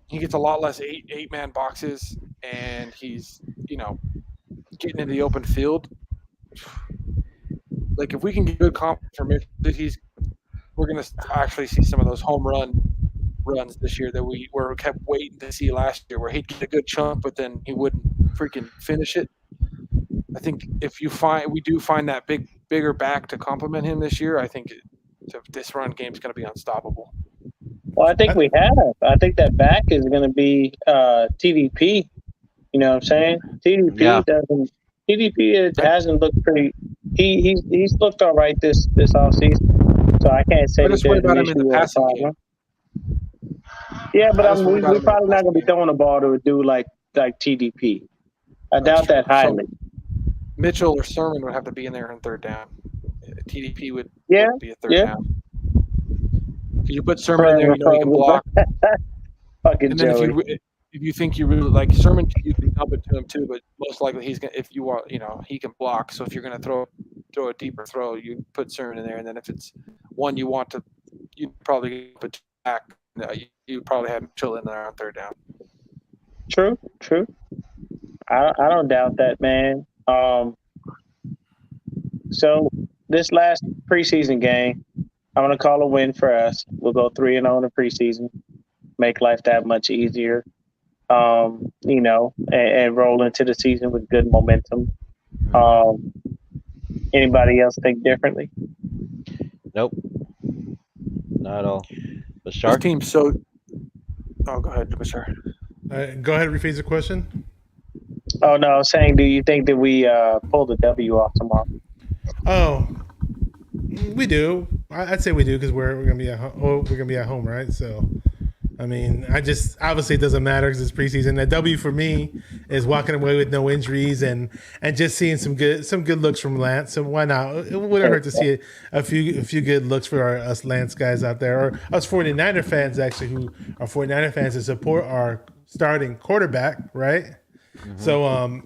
He gets a lot less eight-man boxes, and he's getting into the open field. Like, if we can get good confidence from Mitchell, we're going to actually see some of those home runs this year that we kept waiting to see last year, where he'd get a good chunk, but then he wouldn't freaking finish it. I think if we do find that bigger back to complement him this year, I think this run game is going to be unstoppable. Well, I think we have. I think that back is going to be TDP. You know what I'm saying? TDP hasn't looked pretty. He's looked all right this offseason. So I can't say. I just worry about him in the passing game. Yeah, but we're probably not going to be throwing the ball to a dude like TDP. I doubt that highly. So Mitchell or Sermon would have to be in there on third down. TDP would be a third down. If you put Sermon in there, he can block. Fucking Joey. Then if you think you really like Sermon, you can dump it to him too. But most likely he's gonna. If you want, he can block. So if you're gonna throw a deeper throw, you put Sermon in there. And then if it's one you want to, you probably put back. You probably have Mitchell in there on third down. True. I don't doubt that, man. So this last preseason game, I'm gonna call a win for us. We'll go 3-0 in the preseason, make life that much easier. And roll into the season with good momentum. Anybody else think differently? Nope, not at all. Bashar? This team's so. Oh, go ahead, Bashar. Go ahead, rephrase the question. Oh no, I was saying, do you think that we pull the W off tomorrow? Oh, we do. I'd say we do because we're gonna be at home. We're gonna be at home, right? So, I mean, obviously it doesn't matter because it's preseason. The W for me is walking away with no injuries and just seeing some good looks from Lance. So why not? It wouldn't hurt to see a few good looks for us Lance guys out there, or us 49er fans actually, who are 49er fans and support our starting quarterback, right? Mm-hmm. So,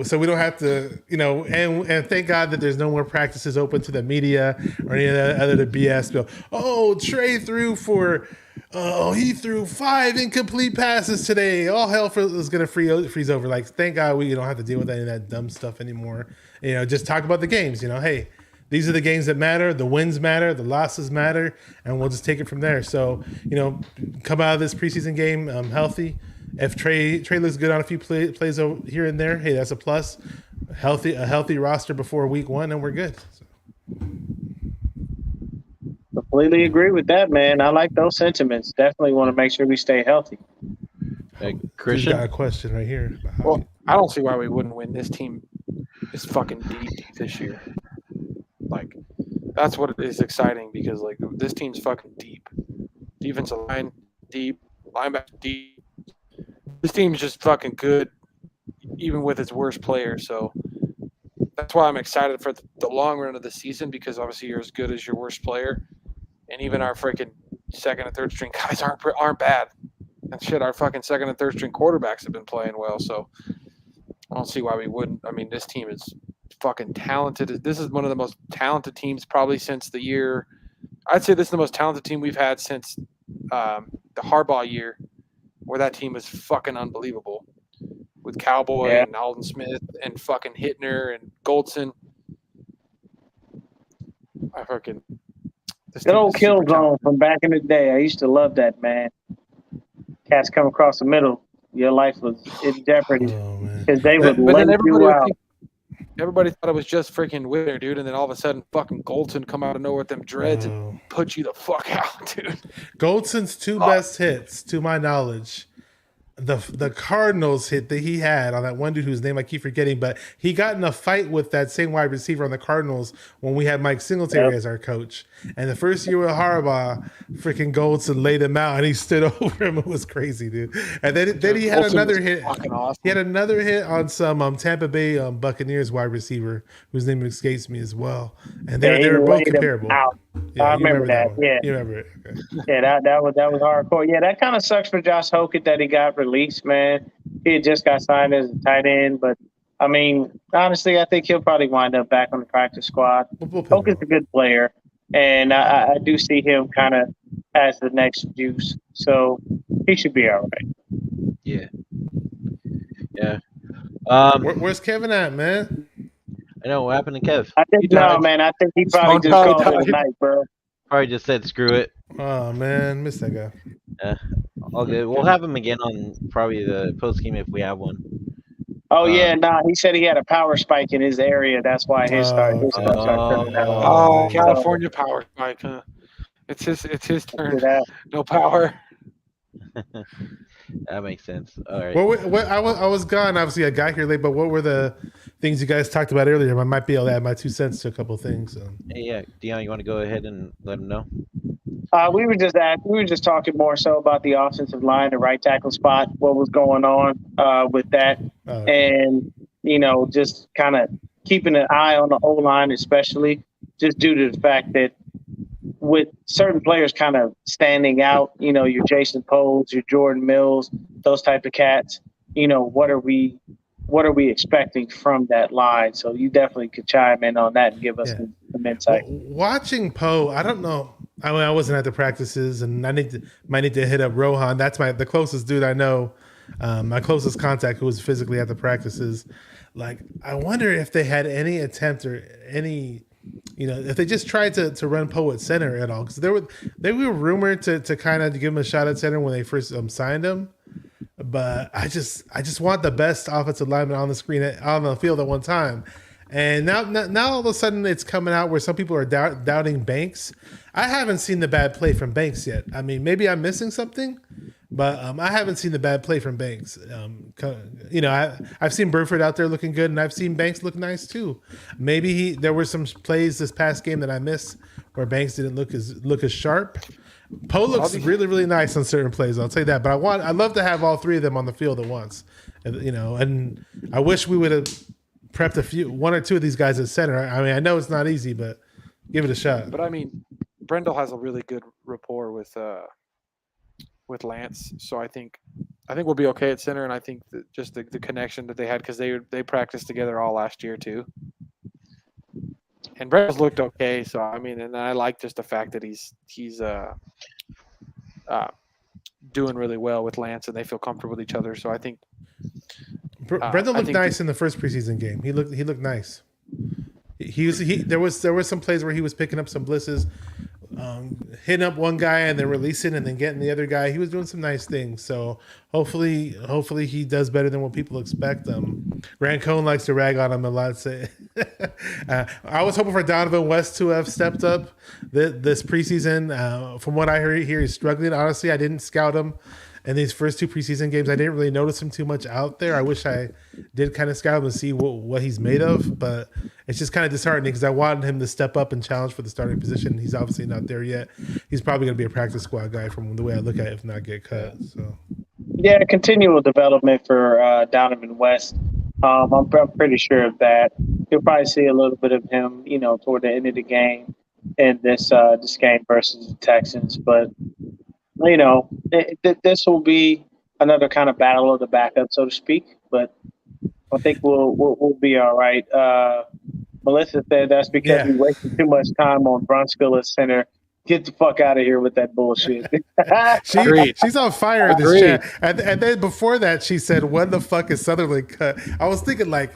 so we don't have to, and thank God that there's no more practices open to the media or any other BS. Trey he threw 5 incomplete passes today. All hell is going to freeze over. Like, thank God we don't have to deal with any of that dumb stuff anymore. Just talk about the games. Hey, these are the games that matter. The wins matter. The losses matter, and we'll just take it from there. So, come out of this preseason game healthy. If Trey looks good on a few plays here and there, hey, that's a plus. A healthy roster before week 1, and we're good. So. Completely agree with that, man. I like those sentiments. Definitely want to make sure we stay healthy. Christian got a question right here. Well, I don't see why we wouldn't win. This team is fucking deep this year. Like, that's what is exciting because this team's fucking deep. Defensive line deep, linebacker deep. This team's just fucking good, even with its worst players. So that's why I'm excited for the long run of the season because obviously you're as good as your worst player, and even our freaking second and third string guys aren't bad. And shit, our fucking second and third string quarterbacks have been playing well. So I don't see why we wouldn't. I mean, this team is fucking talented. This is one of the most talented teams probably since the year. I'd say this is the most talented team we've had since the Harbaugh year, where that team was fucking unbelievable with Cowboy and Alden Smith and fucking Hittner and Goldson. Good old kill zone from back in the day. I used to love that, man. Cats come across the middle. Your life was in jeopardy because they would lay you out. Everybody thought it was just freaking Whitner, dude, and then all of a sudden fucking Goldson come out of nowhere with them dreads and put you the fuck out, dude. Goldson's 2 best hits, to my knowledge, the Cardinals hit that he had on that one dude whose name I keep forgetting, but he got in a fight with that same wide receiver on the Cardinals when we had Mike Singletary as our coach. And the first year with Harbaugh, freaking Goldson laid him out and he stood over him. It was crazy, dude. And then he had another hit. Awesome. He had another hit on some Tampa Bay Buccaneers wide receiver whose name escapes me as well. And they were both comparable. Yeah, I you remember that. one. Yeah. You remember it. Okay. Yeah, that was hardcore. Yeah, that kind of sucks for Josh Hokett that he got released, man. He had just got signed as a tight end, but I mean, honestly, I think he'll probably wind up back on the practice squad. We'll put him Hokett's a on. good player, and I do see him kind of as the next juice, so he should be all right. Yeah. Yeah. Where's Kevin at, man? I know what happened to Kev. I He think no, died. man. I think he His probably phone just probably called it a died. night, bro. Probably just said screw it. Oh man, missed that guy. All good. We'll have him again on probably the post game if we have one. Oh yeah, nah. He said he had a power spike in his area. That's why his Okay. stuff started turning out. Oh, yeah. California power spike, huh? It's his turn. That. No power. That makes sense. All right. What I was gone. Obviously, I got here late. But what were the things you guys talked about earlier? I might be able to add my 2 cents to a couple of things. So. Hey, yeah, Deon, you want to go ahead and let him know? We were just talking more so about the offensive line, the right tackle spot, what was going on with that, and just kind of keeping an eye on the O line, especially just due to the fact that with certain players kind of standing out, your Jason Poles, your Jordan Mills, those type of cats. What are we expecting from that line? So you definitely could chime in on that and give us some insight. Well, watching Poe, I don't know. I mean, I wasn't at the practices, and might need to hit up Rohan. That's the closest dude I know, my closest contact who was physically at the practices. Like, I wonder if they had any attempt or any, if they just tried to run Poe at center at all, because they were rumored to kind of give him a shot at center when they first signed him. But I just want the best offensive lineman on the screen on the field at one time. And now all of a sudden it's coming out where some people are doubting Banks. I haven't seen the bad play from Banks yet. I mean, maybe I'm missing something, but I haven't seen the bad play from Banks. I've seen Burford out there looking good, and I've seen Banks look nice too. Maybe there were some plays this past game that I missed where Banks didn't look as sharp. Poe looks really, really nice on certain plays. I'll tell you that. But I'd love to have all three of them on the field at once. And I wish we would have prepped one or two of these guys at center. I mean, I know it's not easy, but give it a shot. But I mean, Brendel has a really good rapport with Lance, so I think we'll be okay at center. And I think that just the connection that they had, because they practiced together all last year too. And Brendel's looked okay, so I mean, and I like just the fact that he's doing really well with Lance, and they feel comfortable with each other. So I think Brendel looked nice in the first preseason game. He looked nice. There was some plays where he was picking up some blisses, hitting up one guy and then releasing and then getting the other guy. He was doing some nice things. So hopefully he does better than what people expect. Grant Cohn likes to rag on him a lot. I was hoping for Donovan West to have stepped up this preseason. From what I heard here, he's struggling. Honestly, I didn't scout him in these first two preseason games. I didn't really notice him too much out there. I wish I did kind of scout him and see what he's made of, but it's just kind of disheartening because I wanted him to step up and challenge for the starting position. He's obviously not there yet. He's probably going to be a practice squad guy from the way I look at it, if not get cut. So, yeah, continual development for Donovan West. I'm pretty sure of that. You'll probably see a little bit of him, toward the end of the game in this game versus the Texans, but. This will be another kind of battle of the backup, so to speak. But I think we'll be all right. Melissa said that's because we wasted too much time on Brunskill at center. Get the fuck out of here with that bullshit. She's on fire in this chat. And then before that, she said, "When the fuck is Sutherland cut?" I was thinking I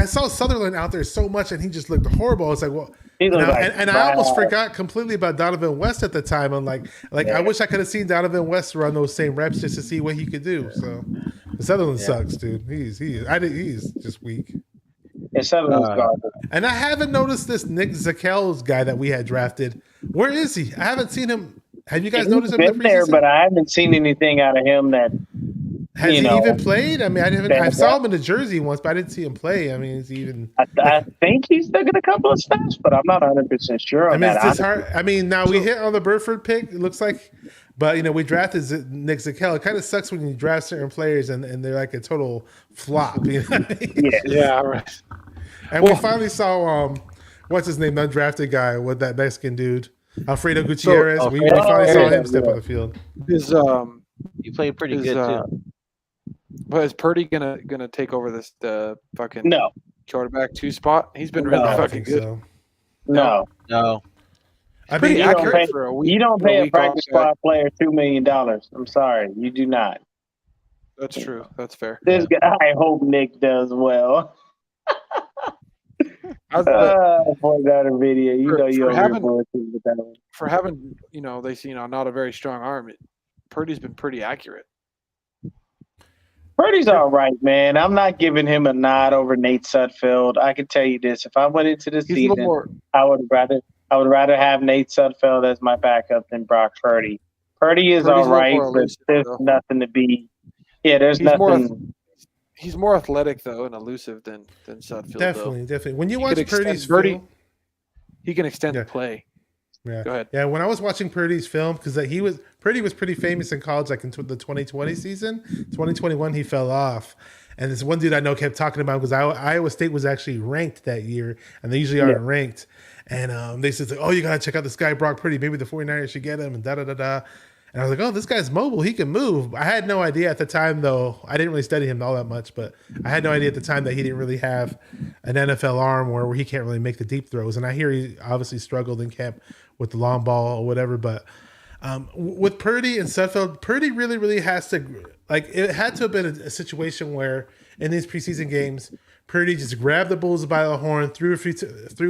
saw Sutherland out there so much, and he just looked horrible. I was like, well. And I almost forgot completely about Donovan West at the time. I'm like I wish I could have seen Donovan West run those same reps just to see what he could do. So Sutherland sucks, dude. He's just weak. Yeah, Sutherland's garbage. And I haven't noticed this Nick Zakel's guy that we had drafted. Where is he? I haven't seen him. Have you guys noticed him? He's been there, but I haven't seen anything out of him that. Has he even played? I mean, I saw him in the jersey once, but I didn't see him play. I mean, is he even? I think he's taking a couple of snaps, but I'm not 100% sure on that. It's just hard. I mean, now we hit on the Burford pick. It looks like, but we drafted Nick Zakel. It kind of sucks when you draft certain players and they're like a total flop. You know what I mean? Yeah, right. And we finally saw what's his name? The undrafted guy with that Mexican dude, Alfredo Gutierrez. we Alfredo finally saw Gutierrez, him step yeah. on the field. Is He played pretty is good too. but is Purdy gonna take over the fucking No, quarterback 2 spot? He's been No. really I don't fucking think good. so. no. No, I Pretty mean, You don't accurate pay- for a week. You don't for pay a week practice off guy. squad player $2 million. I'm sorry, you do not. That's true. That's fair. This guy, I hope Nick does well. Point out a video. You For- know you're for over here having- bullshitting with that one. For having they see not a very strong arm, Purdy's been pretty accurate. Purdy's all right, man. I'm not giving him a nod over Nate Sudfeld. I can tell you this: if I went into the He's a little season, more. I would rather have Nate Sudfeld as my backup than Brock Purdy. Purdy is Purdy's a all little right, more but elusive, there's though. nothing to be. Yeah, there's He's more nothing. He's more athletic though and elusive than Sudfeld. definitely, definitely. When you He watch could extend Purdy's Purdy- film, He can extend Yeah. the play. yeah, Go ahead. yeah. When I was watching Purdy's film, because Purdy was pretty famous in college, like in the 2020 season. 2021, he fell off. And this one dude I know kept talking about because Iowa State was actually ranked that year, and they usually aren't ranked. And they said, "Oh, you gotta check out this guy Brock Purdy. Maybe the 49ers should get him." And da da da da. And I was like, "Oh, this guy's mobile. He can move." I had no idea at the time, though. I didn't really study him all that much, but I had no idea at the time that he didn't really have an NFL arm where he can't really make the deep throws. And I hear he obviously struggled in camp with the long ball or whatever. But with Purdy and Sudfeld, Purdy really, really has to it had to have been a situation where in these preseason games, Purdy just grabbed the Bulls by the horn, threw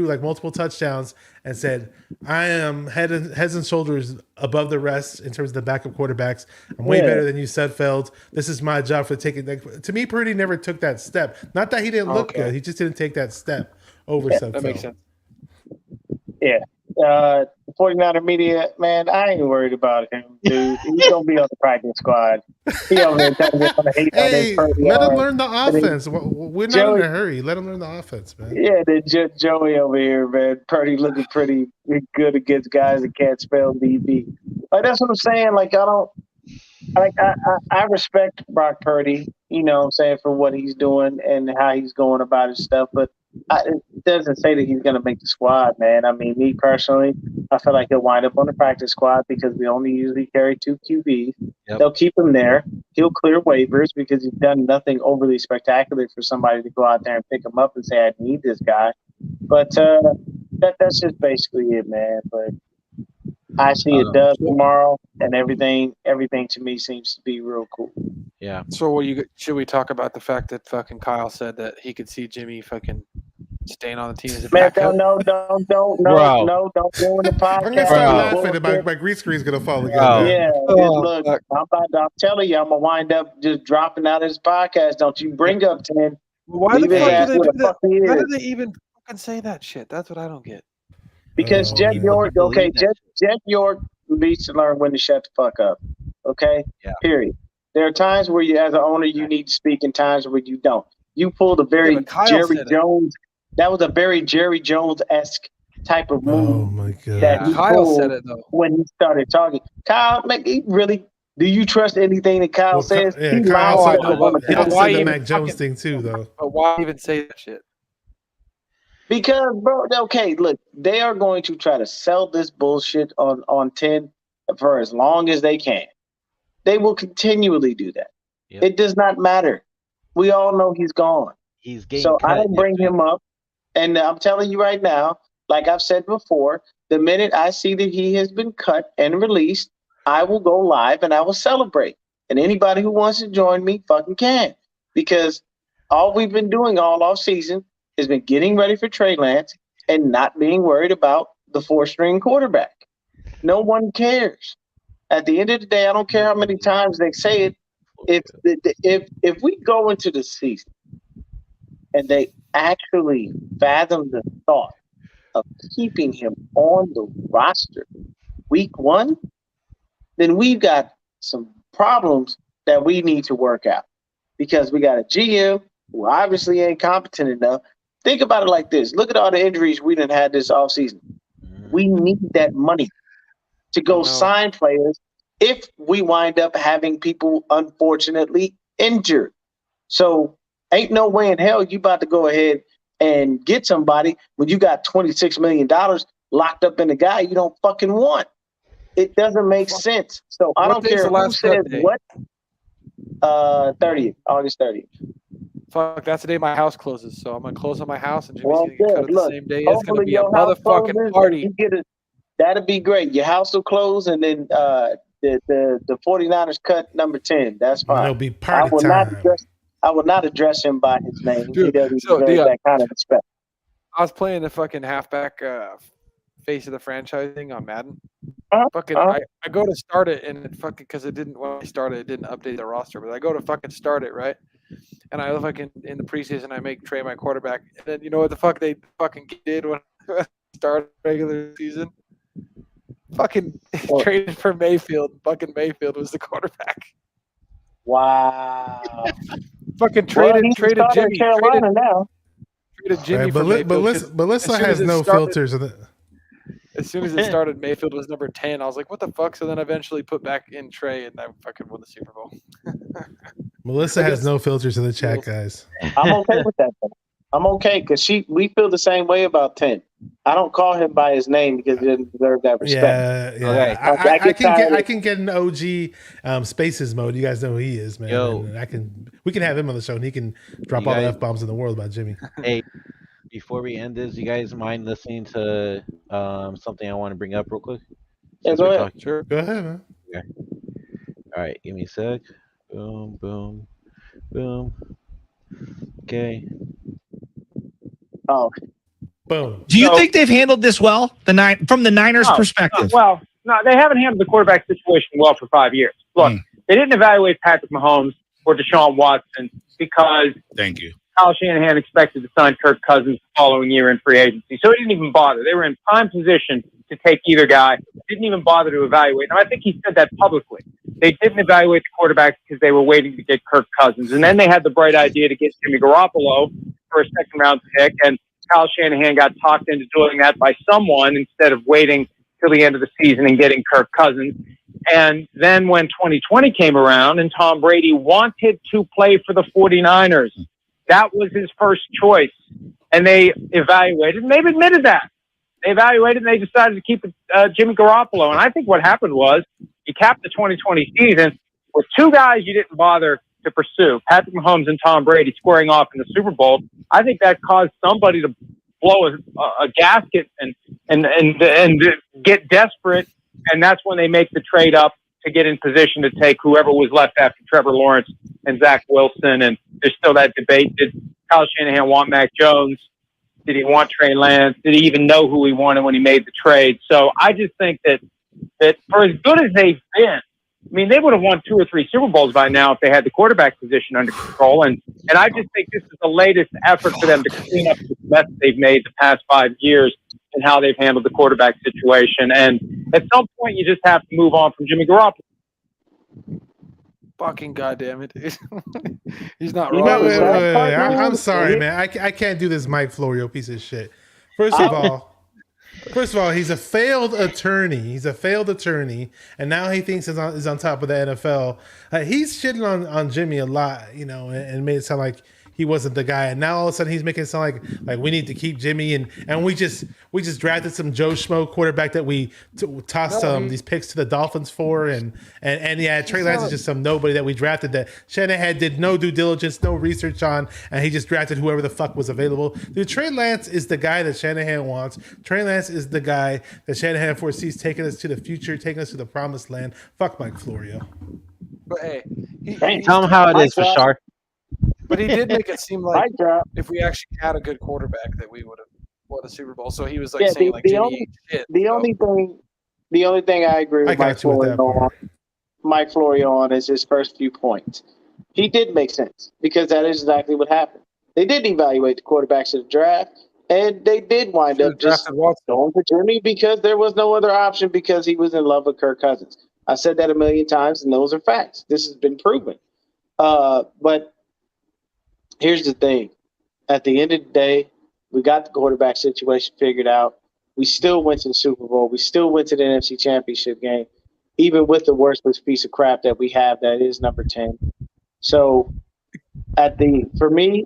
like multiple touchdowns, and said, "I am heads and shoulders above the rest in terms of the backup quarterbacks. I'm way better than you, Sudfeld. This is my job for taking." To me, Purdy never took that step. Not that he didn't look good; he just didn't take that step over Sudfeld. That makes sense. Yeah. 49er media, man, I ain't worried about him, dude. He's gonna be on the practice squad. He over there telling me to hate on Hey, his Purdy let him arm. learn the offense. We're not Joey- in a hurry. Let him learn the offense, man. Yeah, then Joey over here, man. Purdy looking pretty good against guys that can't spell DB. Like that's what I'm saying. Like I respect Brock Purdy, you know what I'm saying, for what he's doing and how he's going about his stuff, but it doesn't say that he's going to make the squad, man. I mean, me personally, I feel like he'll wind up on the practice squad because we only usually carry 2 QBs. Yep. They'll keep him there. He'll clear waivers because he's done nothing overly spectacular for somebody to go out there and pick him up and say, I need this guy. But that's just basically it, man. But I see a dub tomorrow, and everything to me seems to be real cool. yeah. So should we talk about the fact that fucking Kyle said that he could see Jimmy fucking staying on the team as a Man, backup? don't Bro. ruin the podcast. I'm gonna start Bro. laughing, and my green screen's gonna fall again. Bro. man. Yeah, Oh, look, fuck. I'm telling you, I'm gonna wind up just dropping out of this podcast. Don't you bring up 10. Why the Leave his fuck ass do they where do the that? fuck he How is. do they even fucking say that shit? That's what I don't get. Because Oh, Jeff yeah. York, Believe okay, that Jeff York needs to learn when to shut the fuck up. Okay? Yeah. Period. There are times where you, as an owner, you need to speak, and times where you don't. You pulled a very but Kyle Jerry said it. Jones. That was a very Jerry Jones-esque type of Oh move my god. that he Kyle pulled said it though. when he started talking. Kyle, like, he really. Do you trust anything that Kyle says? Yeah, He Kyle lies said, on the he didn't why say the even Mac Jones fucking- thing too, though. But why even say that shit? Because, bro, okay, look, they are going to try to sell this bullshit on 10 for as long as they can. They will continually do that. Yep. It does not matter. We all know he's gone. He's getting So cut. I don't bring him up. And I'm telling you right now, like I've said before, the minute I see that he has been cut and released, I will go live and I will celebrate. And anybody who wants to join me fucking can. Because all we've been doing all off season has been getting ready for Trey Lance and not being worried about the 4-string quarterback. No one cares. At the end of the day, I don't care how many times they say it. If we go into the season and they actually fathom the thought of keeping him on the roster week 1, then we've got some problems that we need to work out because we got a GM who obviously ain't competent enough. Think about it like this. Look at all the injuries we done had this offseason. We need that money to go sign players if we wind up having people unfortunately injured. So ain't no way in hell you about to go ahead and get somebody when you got $26 million locked up in a guy you don't fucking want. It doesn't make sense. So I don't care who says what. 30th, August 30th. Fuck, that's the day my house closes. So I'm gonna close on my house, and Jimmy's gonna get cut the same day. It's gonna be a motherfucking party. That'd be great. Your house will close, and then the 49ers cut number 10. That's fine. It'll be party time. I will not address him by his name. Dude, he doesn't deserve that kind of respect. I was playing the fucking halfback face of the franchise thing on Madden. I go to start it, and it fucking, because it didn't, when I started, it didn't update the roster, but I go to fucking start it, right? And I fucking, in the preseason, I make Trey my quarterback. And then you know what the fuck they fucking did when I started regular season? Fucking traded for Mayfield. Fucking Mayfield was the quarterback. Wow. Fucking traded Jimmy. Carolina now. Traded Jimmy for Mayfield. Melissa has no filters in it. As soon as it started, Mayfield was number 10. I was like, what the fuck? So then I eventually put back in Trey, and I fucking won the Super Bowl. Melissa has no filters in the chat, guys. I'm okay with that, though. I'm okay, because we feel the same way about 10. I don't call him by his name because he doesn't deserve that respect. Yeah. Okay. I can get an OG Spaces mode. You guys know who he is, man. Yo. We can have him on the show, and he can drop all the F-bombs in the world about Jimmy. Hey, before we end this, you guys mind listening to something I want to bring up real quick? Yeah, go ahead. Sure. Go ahead, man. Okay. All right, give me a sec. Boom, boom, boom. Okay. Oh. Boom. Do you think they've handled this well? From the Niners' perspective? Well, no, they haven't handled the quarterback situation well for 5 years. Look, they didn't evaluate Patrick Mahomes or Deshaun Watson because Thank you. Kyle Shanahan expected to sign Kirk Cousins the following year in free agency. So he didn't even bother. They were in prime position to take either guy. Didn't even bother to evaluate. And I think he said that publicly. They didn't evaluate the quarterbacks because they were waiting to get Kirk Cousins. And then they had the bright idea to get Jimmy Garoppolo for a second-round pick. And Kyle Shanahan got talked into doing that by someone instead of waiting till the end of the season and getting Kirk Cousins. And then when 2020 came around and Tom Brady wanted to play for the 49ers, that was his first choice. And they evaluated, and they've admitted that. They evaluated, and they decided to keep Jimmy Garoppolo. And I think what happened was you capped the 2020 season with two guys you didn't bother to pursue, Patrick Mahomes and Tom Brady, squaring off in the Super Bowl. I think that caused somebody to blow a gasket and get desperate. And that's when they make the trade up to get in position to take whoever was left after Trevor Lawrence and Zach Wilson. And there's still that debate. Did Kyle Shanahan want Mac Jones? Did he want Trey Lance? Did he even know who he wanted when he made the trade? So I just think that for as good as they've been, I mean, they would have won 2 or 3 Super Bowls by now if they had the quarterback position under control. And I just think this is the latest effort for them to clean up the mess they've made the past 5 years and how they've handled the quarterback situation. And at some point, you just have to move on from Jimmy Garoppolo. Fucking goddamn it, dude. He's not wrong. Wait. I'm sorry, man. I can't do this Mike Florio piece of shit. First of all, he's a failed attorney. And now he thinks he's on top of the NFL. He's shitting on Jimmy a lot, and made it sound like he wasn't the guy. And now all of a sudden he's making it sound like we need to keep Jimmy, and we just drafted some Joe Schmo quarterback that we tossed these picks to the Dolphins for, and yeah, Trey Lance is just some nobody that we drafted that Shanahan did no due diligence, no research on, and he just drafted whoever the fuck was available. Dude, Trey Lance is the guy that Shanahan wants. Trey Lance is the guy that Shanahan foresees taking us to the future, taking us to the promised land. Fuck Mike Florio. But hey, tell him how it is, Bashar. But he did make it seem like if we actually had a good quarterback that we would have won a Super Bowl. So he was saying Jimmy shit. The only thing I agree with Mike Florio on is his first few points. He did make sense because that is exactly what happened. They did evaluate the quarterbacks of the draft, and they did wind up just going for Jimmy because there was no other option because he was in love with Kirk Cousins. I said that a million times, and those are facts. This has been proven. But here's the thing. At the end of the day, we got the quarterback situation figured out. We still went to the Super Bowl. We still went to the NFC Championship game, even with the worthless piece of crap that we have that is number 10. So for me,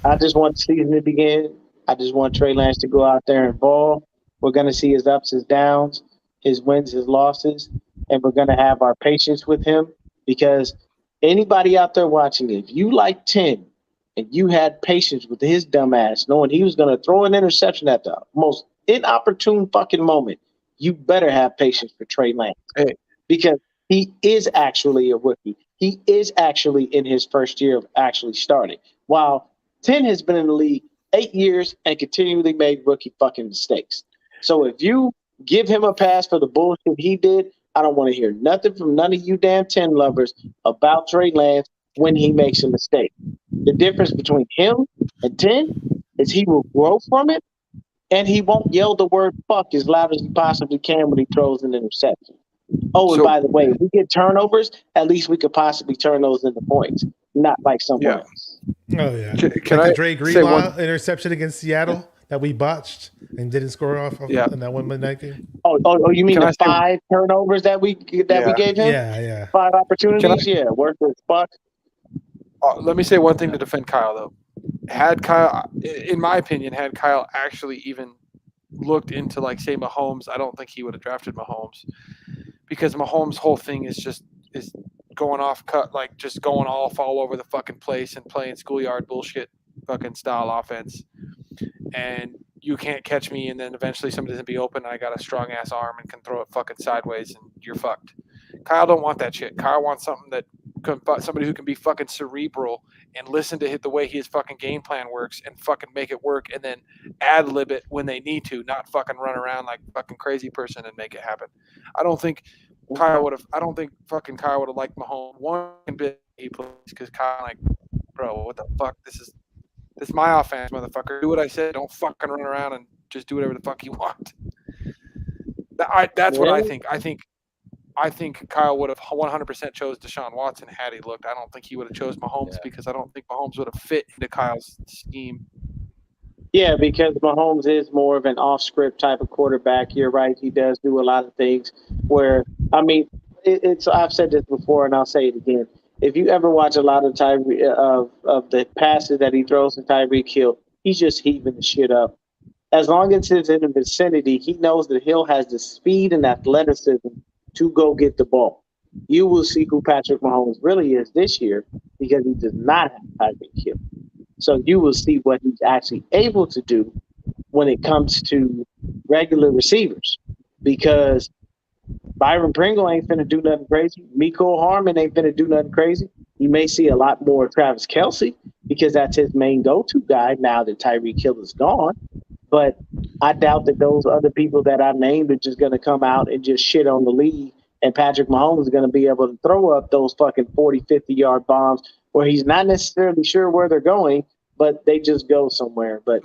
I just want the season to begin. I just want Trey Lance to go out there and ball. We're going to see his ups, his downs, his wins, his losses, and we're going to have our patience with him because anybody out there watching, if you like 10 and you had patience with his dumb ass, knowing he was going to throw an interception at the most inopportune fucking moment, you better have patience for Trey Lance because he is actually a rookie. He is actually in his first year of actually starting. While 10 has been in the league 8 years and continually made rookie fucking mistakes. So if you give him a pass for the bullshit he did, I don't want to hear nothing from none of you damn 10 lovers about Trey Lance when he makes a mistake. The difference between him and 10 is he will grow from it and he won't yell the word fuck as loud as he possibly can when he throws an interception. Oh, and by the way, if we get turnovers, at least we could possibly turn those into points, not like someone else. Oh, yeah. Can like I the Dre Greenlaw interception against Seattle that we botched and didn't score off of in that one midnight game? Oh, you mean the 5 turnovers that we gave him? Yeah. 5 opportunities? Worth it, fuck. Let me say one thing to defend Kyle, though. Had Kyle, in my opinion, had Kyle actually even looked into, like, say, Mahomes, I don't think he would have drafted Mahomes because Mahomes' whole thing is going off cut, like just going all over the fucking place and playing schoolyard bullshit fucking style offense. And you can't catch me, and then eventually somebody doesn't be open, and I got a strong ass arm and can throw it fucking sideways, and you're fucked. Kyle don't want that shit. Kyle wants somebody who can be fucking cerebral and listen to the way his fucking game plan works and fucking make it work, and then ad lib it when they need to, not fucking run around like a fucking crazy person and make it happen. I don't think Kyle would have liked Mahomes one bit he plays because Kyle like, bro, what the fuck? This is my offense, motherfucker. Do what I said. Don't fucking run around and just do whatever the fuck you want. That's what I think. I think Kyle would have 100% chose Deshaun Watson had he looked. I don't think he would have chose Mahomes because I don't think Mahomes would have fit into Kyle's scheme. Yeah, because Mahomes is more of an off-script type of quarterback. You're right. He does do a lot of things where, I mean, I've said this before and I'll say it again. If you ever watch a lot of of the passes that he throws to Tyreek Hill, he's just heaving the shit up. As long as it's in the vicinity, he knows that Hill has the speed and athleticism to go get the ball. You will see who Patrick Mahomes really is this year because he does not have Tyreek Hill. So you will see what he's actually able to do when it comes to regular receivers because Byron Pringle ain't finna do nothing crazy. Mecole Hardman ain't finna do nothing crazy. You may see a lot more Travis Kelce because that's his main go-to guy now that Tyreek Hill is gone. But I doubt that those other people that I named are just going to come out and just shit on the league. And Patrick Mahomes is going to be able to throw up those fucking 40, 50-yard bombs where he's not necessarily sure where they're going, but they just go somewhere. But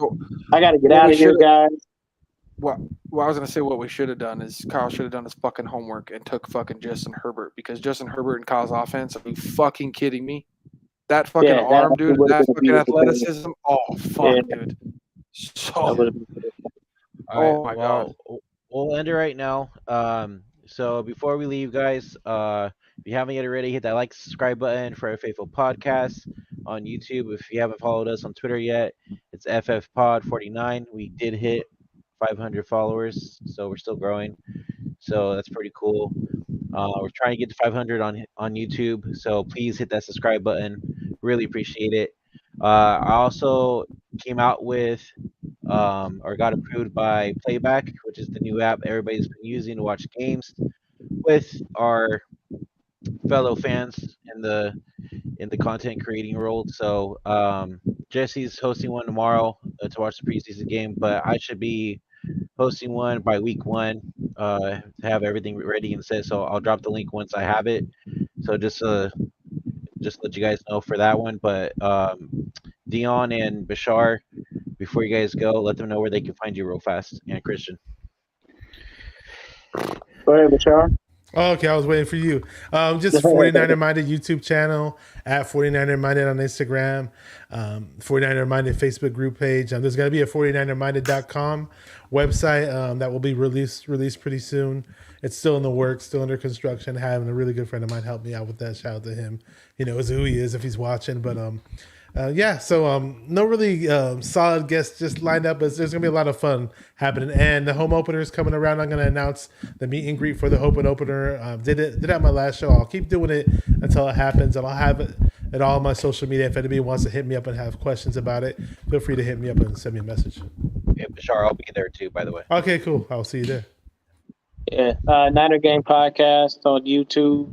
I got to get out of here, guys. Well, I was going to say what we should have done is Kyle should have done his fucking homework and took fucking Justin Herbert because Justin Herbert and Kyle's offense, are you fucking kidding me? That fucking arm, dude, that fucking athleticism. Oh, fuck, dude. So, oh my God. We'll end it right now. So before we leave, guys, if you haven't yet already, hit that like, subscribe button for our Faithful Podcast on YouTube. If you haven't followed us on Twitter yet, it's FFPod49. We did hit 500 followers, so we're still growing. So that's pretty cool. We're trying to get to 500 on YouTube, so please hit that subscribe button. Really appreciate it. I also came out with or got approved by Playback, which is the new app everybody's been using to watch games with our fellow fans in the content creating world. So Jesse's hosting one tomorrow to watch the preseason game, but I should be hosting one by week 1 to have everything ready and set. So I'll drop the link once I have it. So just let you guys know for that one. But Deon and Bashar, before you guys go, let them know where they can find you real fast. And Christian. Go ahead, Bashar. Oh, okay, I was waiting for you. Just 49er Minded YouTube channel at 49er Minded on Instagram, 49er Minded Facebook group page. There's going to be a 49erminded.com website that will be released pretty soon. It's still in the works, still under construction. Having a really good friend of mine help me out with that. Shout out to him. He knows who he is if he's watching. But So no really solid guests just lined up, but there's gonna be a lot of fun happening. And the home opener is coming around. I'm gonna announce the meet and greet for the home opener. Did it at my last show. I'll keep doing it until it happens, and I'll have it at all my social media. If anybody wants to hit me up and have questions about it, feel free to hit me up and send me a message. Yeah, Bashar, I'll be there too, by the way. Okay, cool. I'll see you there. Yeah, Niner Game Podcast on YouTube,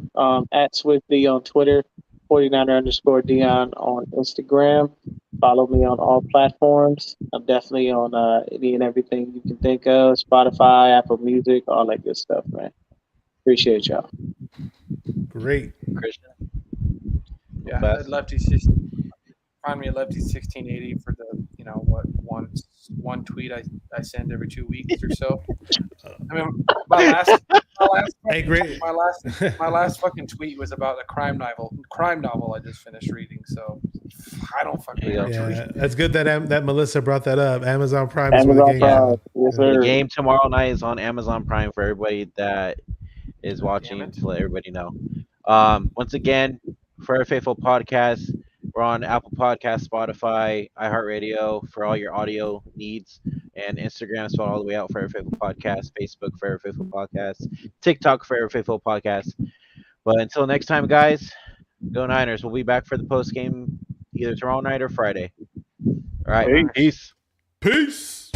at Swifty on Twitter, 49er_Deon on Instagram. Follow me on all platforms. I'm definitely on any and everything you can think of, Spotify, Apple Music, all that good stuff, man. Appreciate y'all. Great. Christian? Yeah, Lefty. Find me at Lefty 1680 for the one tweet I send every 2 weeks or so. I mean, my last fucking tweet was about a crime novel I just finished reading. So I don't fucking know. Yeah, that's good that Melissa brought that up. Amazon Prime is where the game is. Yes, The game tomorrow night is on Amazon Prime for everybody that is watching, to let everybody know. Once again, for our Faithful Podcast, we're on Apple Podcasts, Spotify, iHeartRadio for all your audio needs, and Instagram spelled all the way out for our Faithful Podcast, Facebook for our Faithful Podcast, TikTok for our Faithful Podcast. But until next time, guys, go Niners. We'll be back for the post game either tomorrow night or Friday. All right, peace. Peace.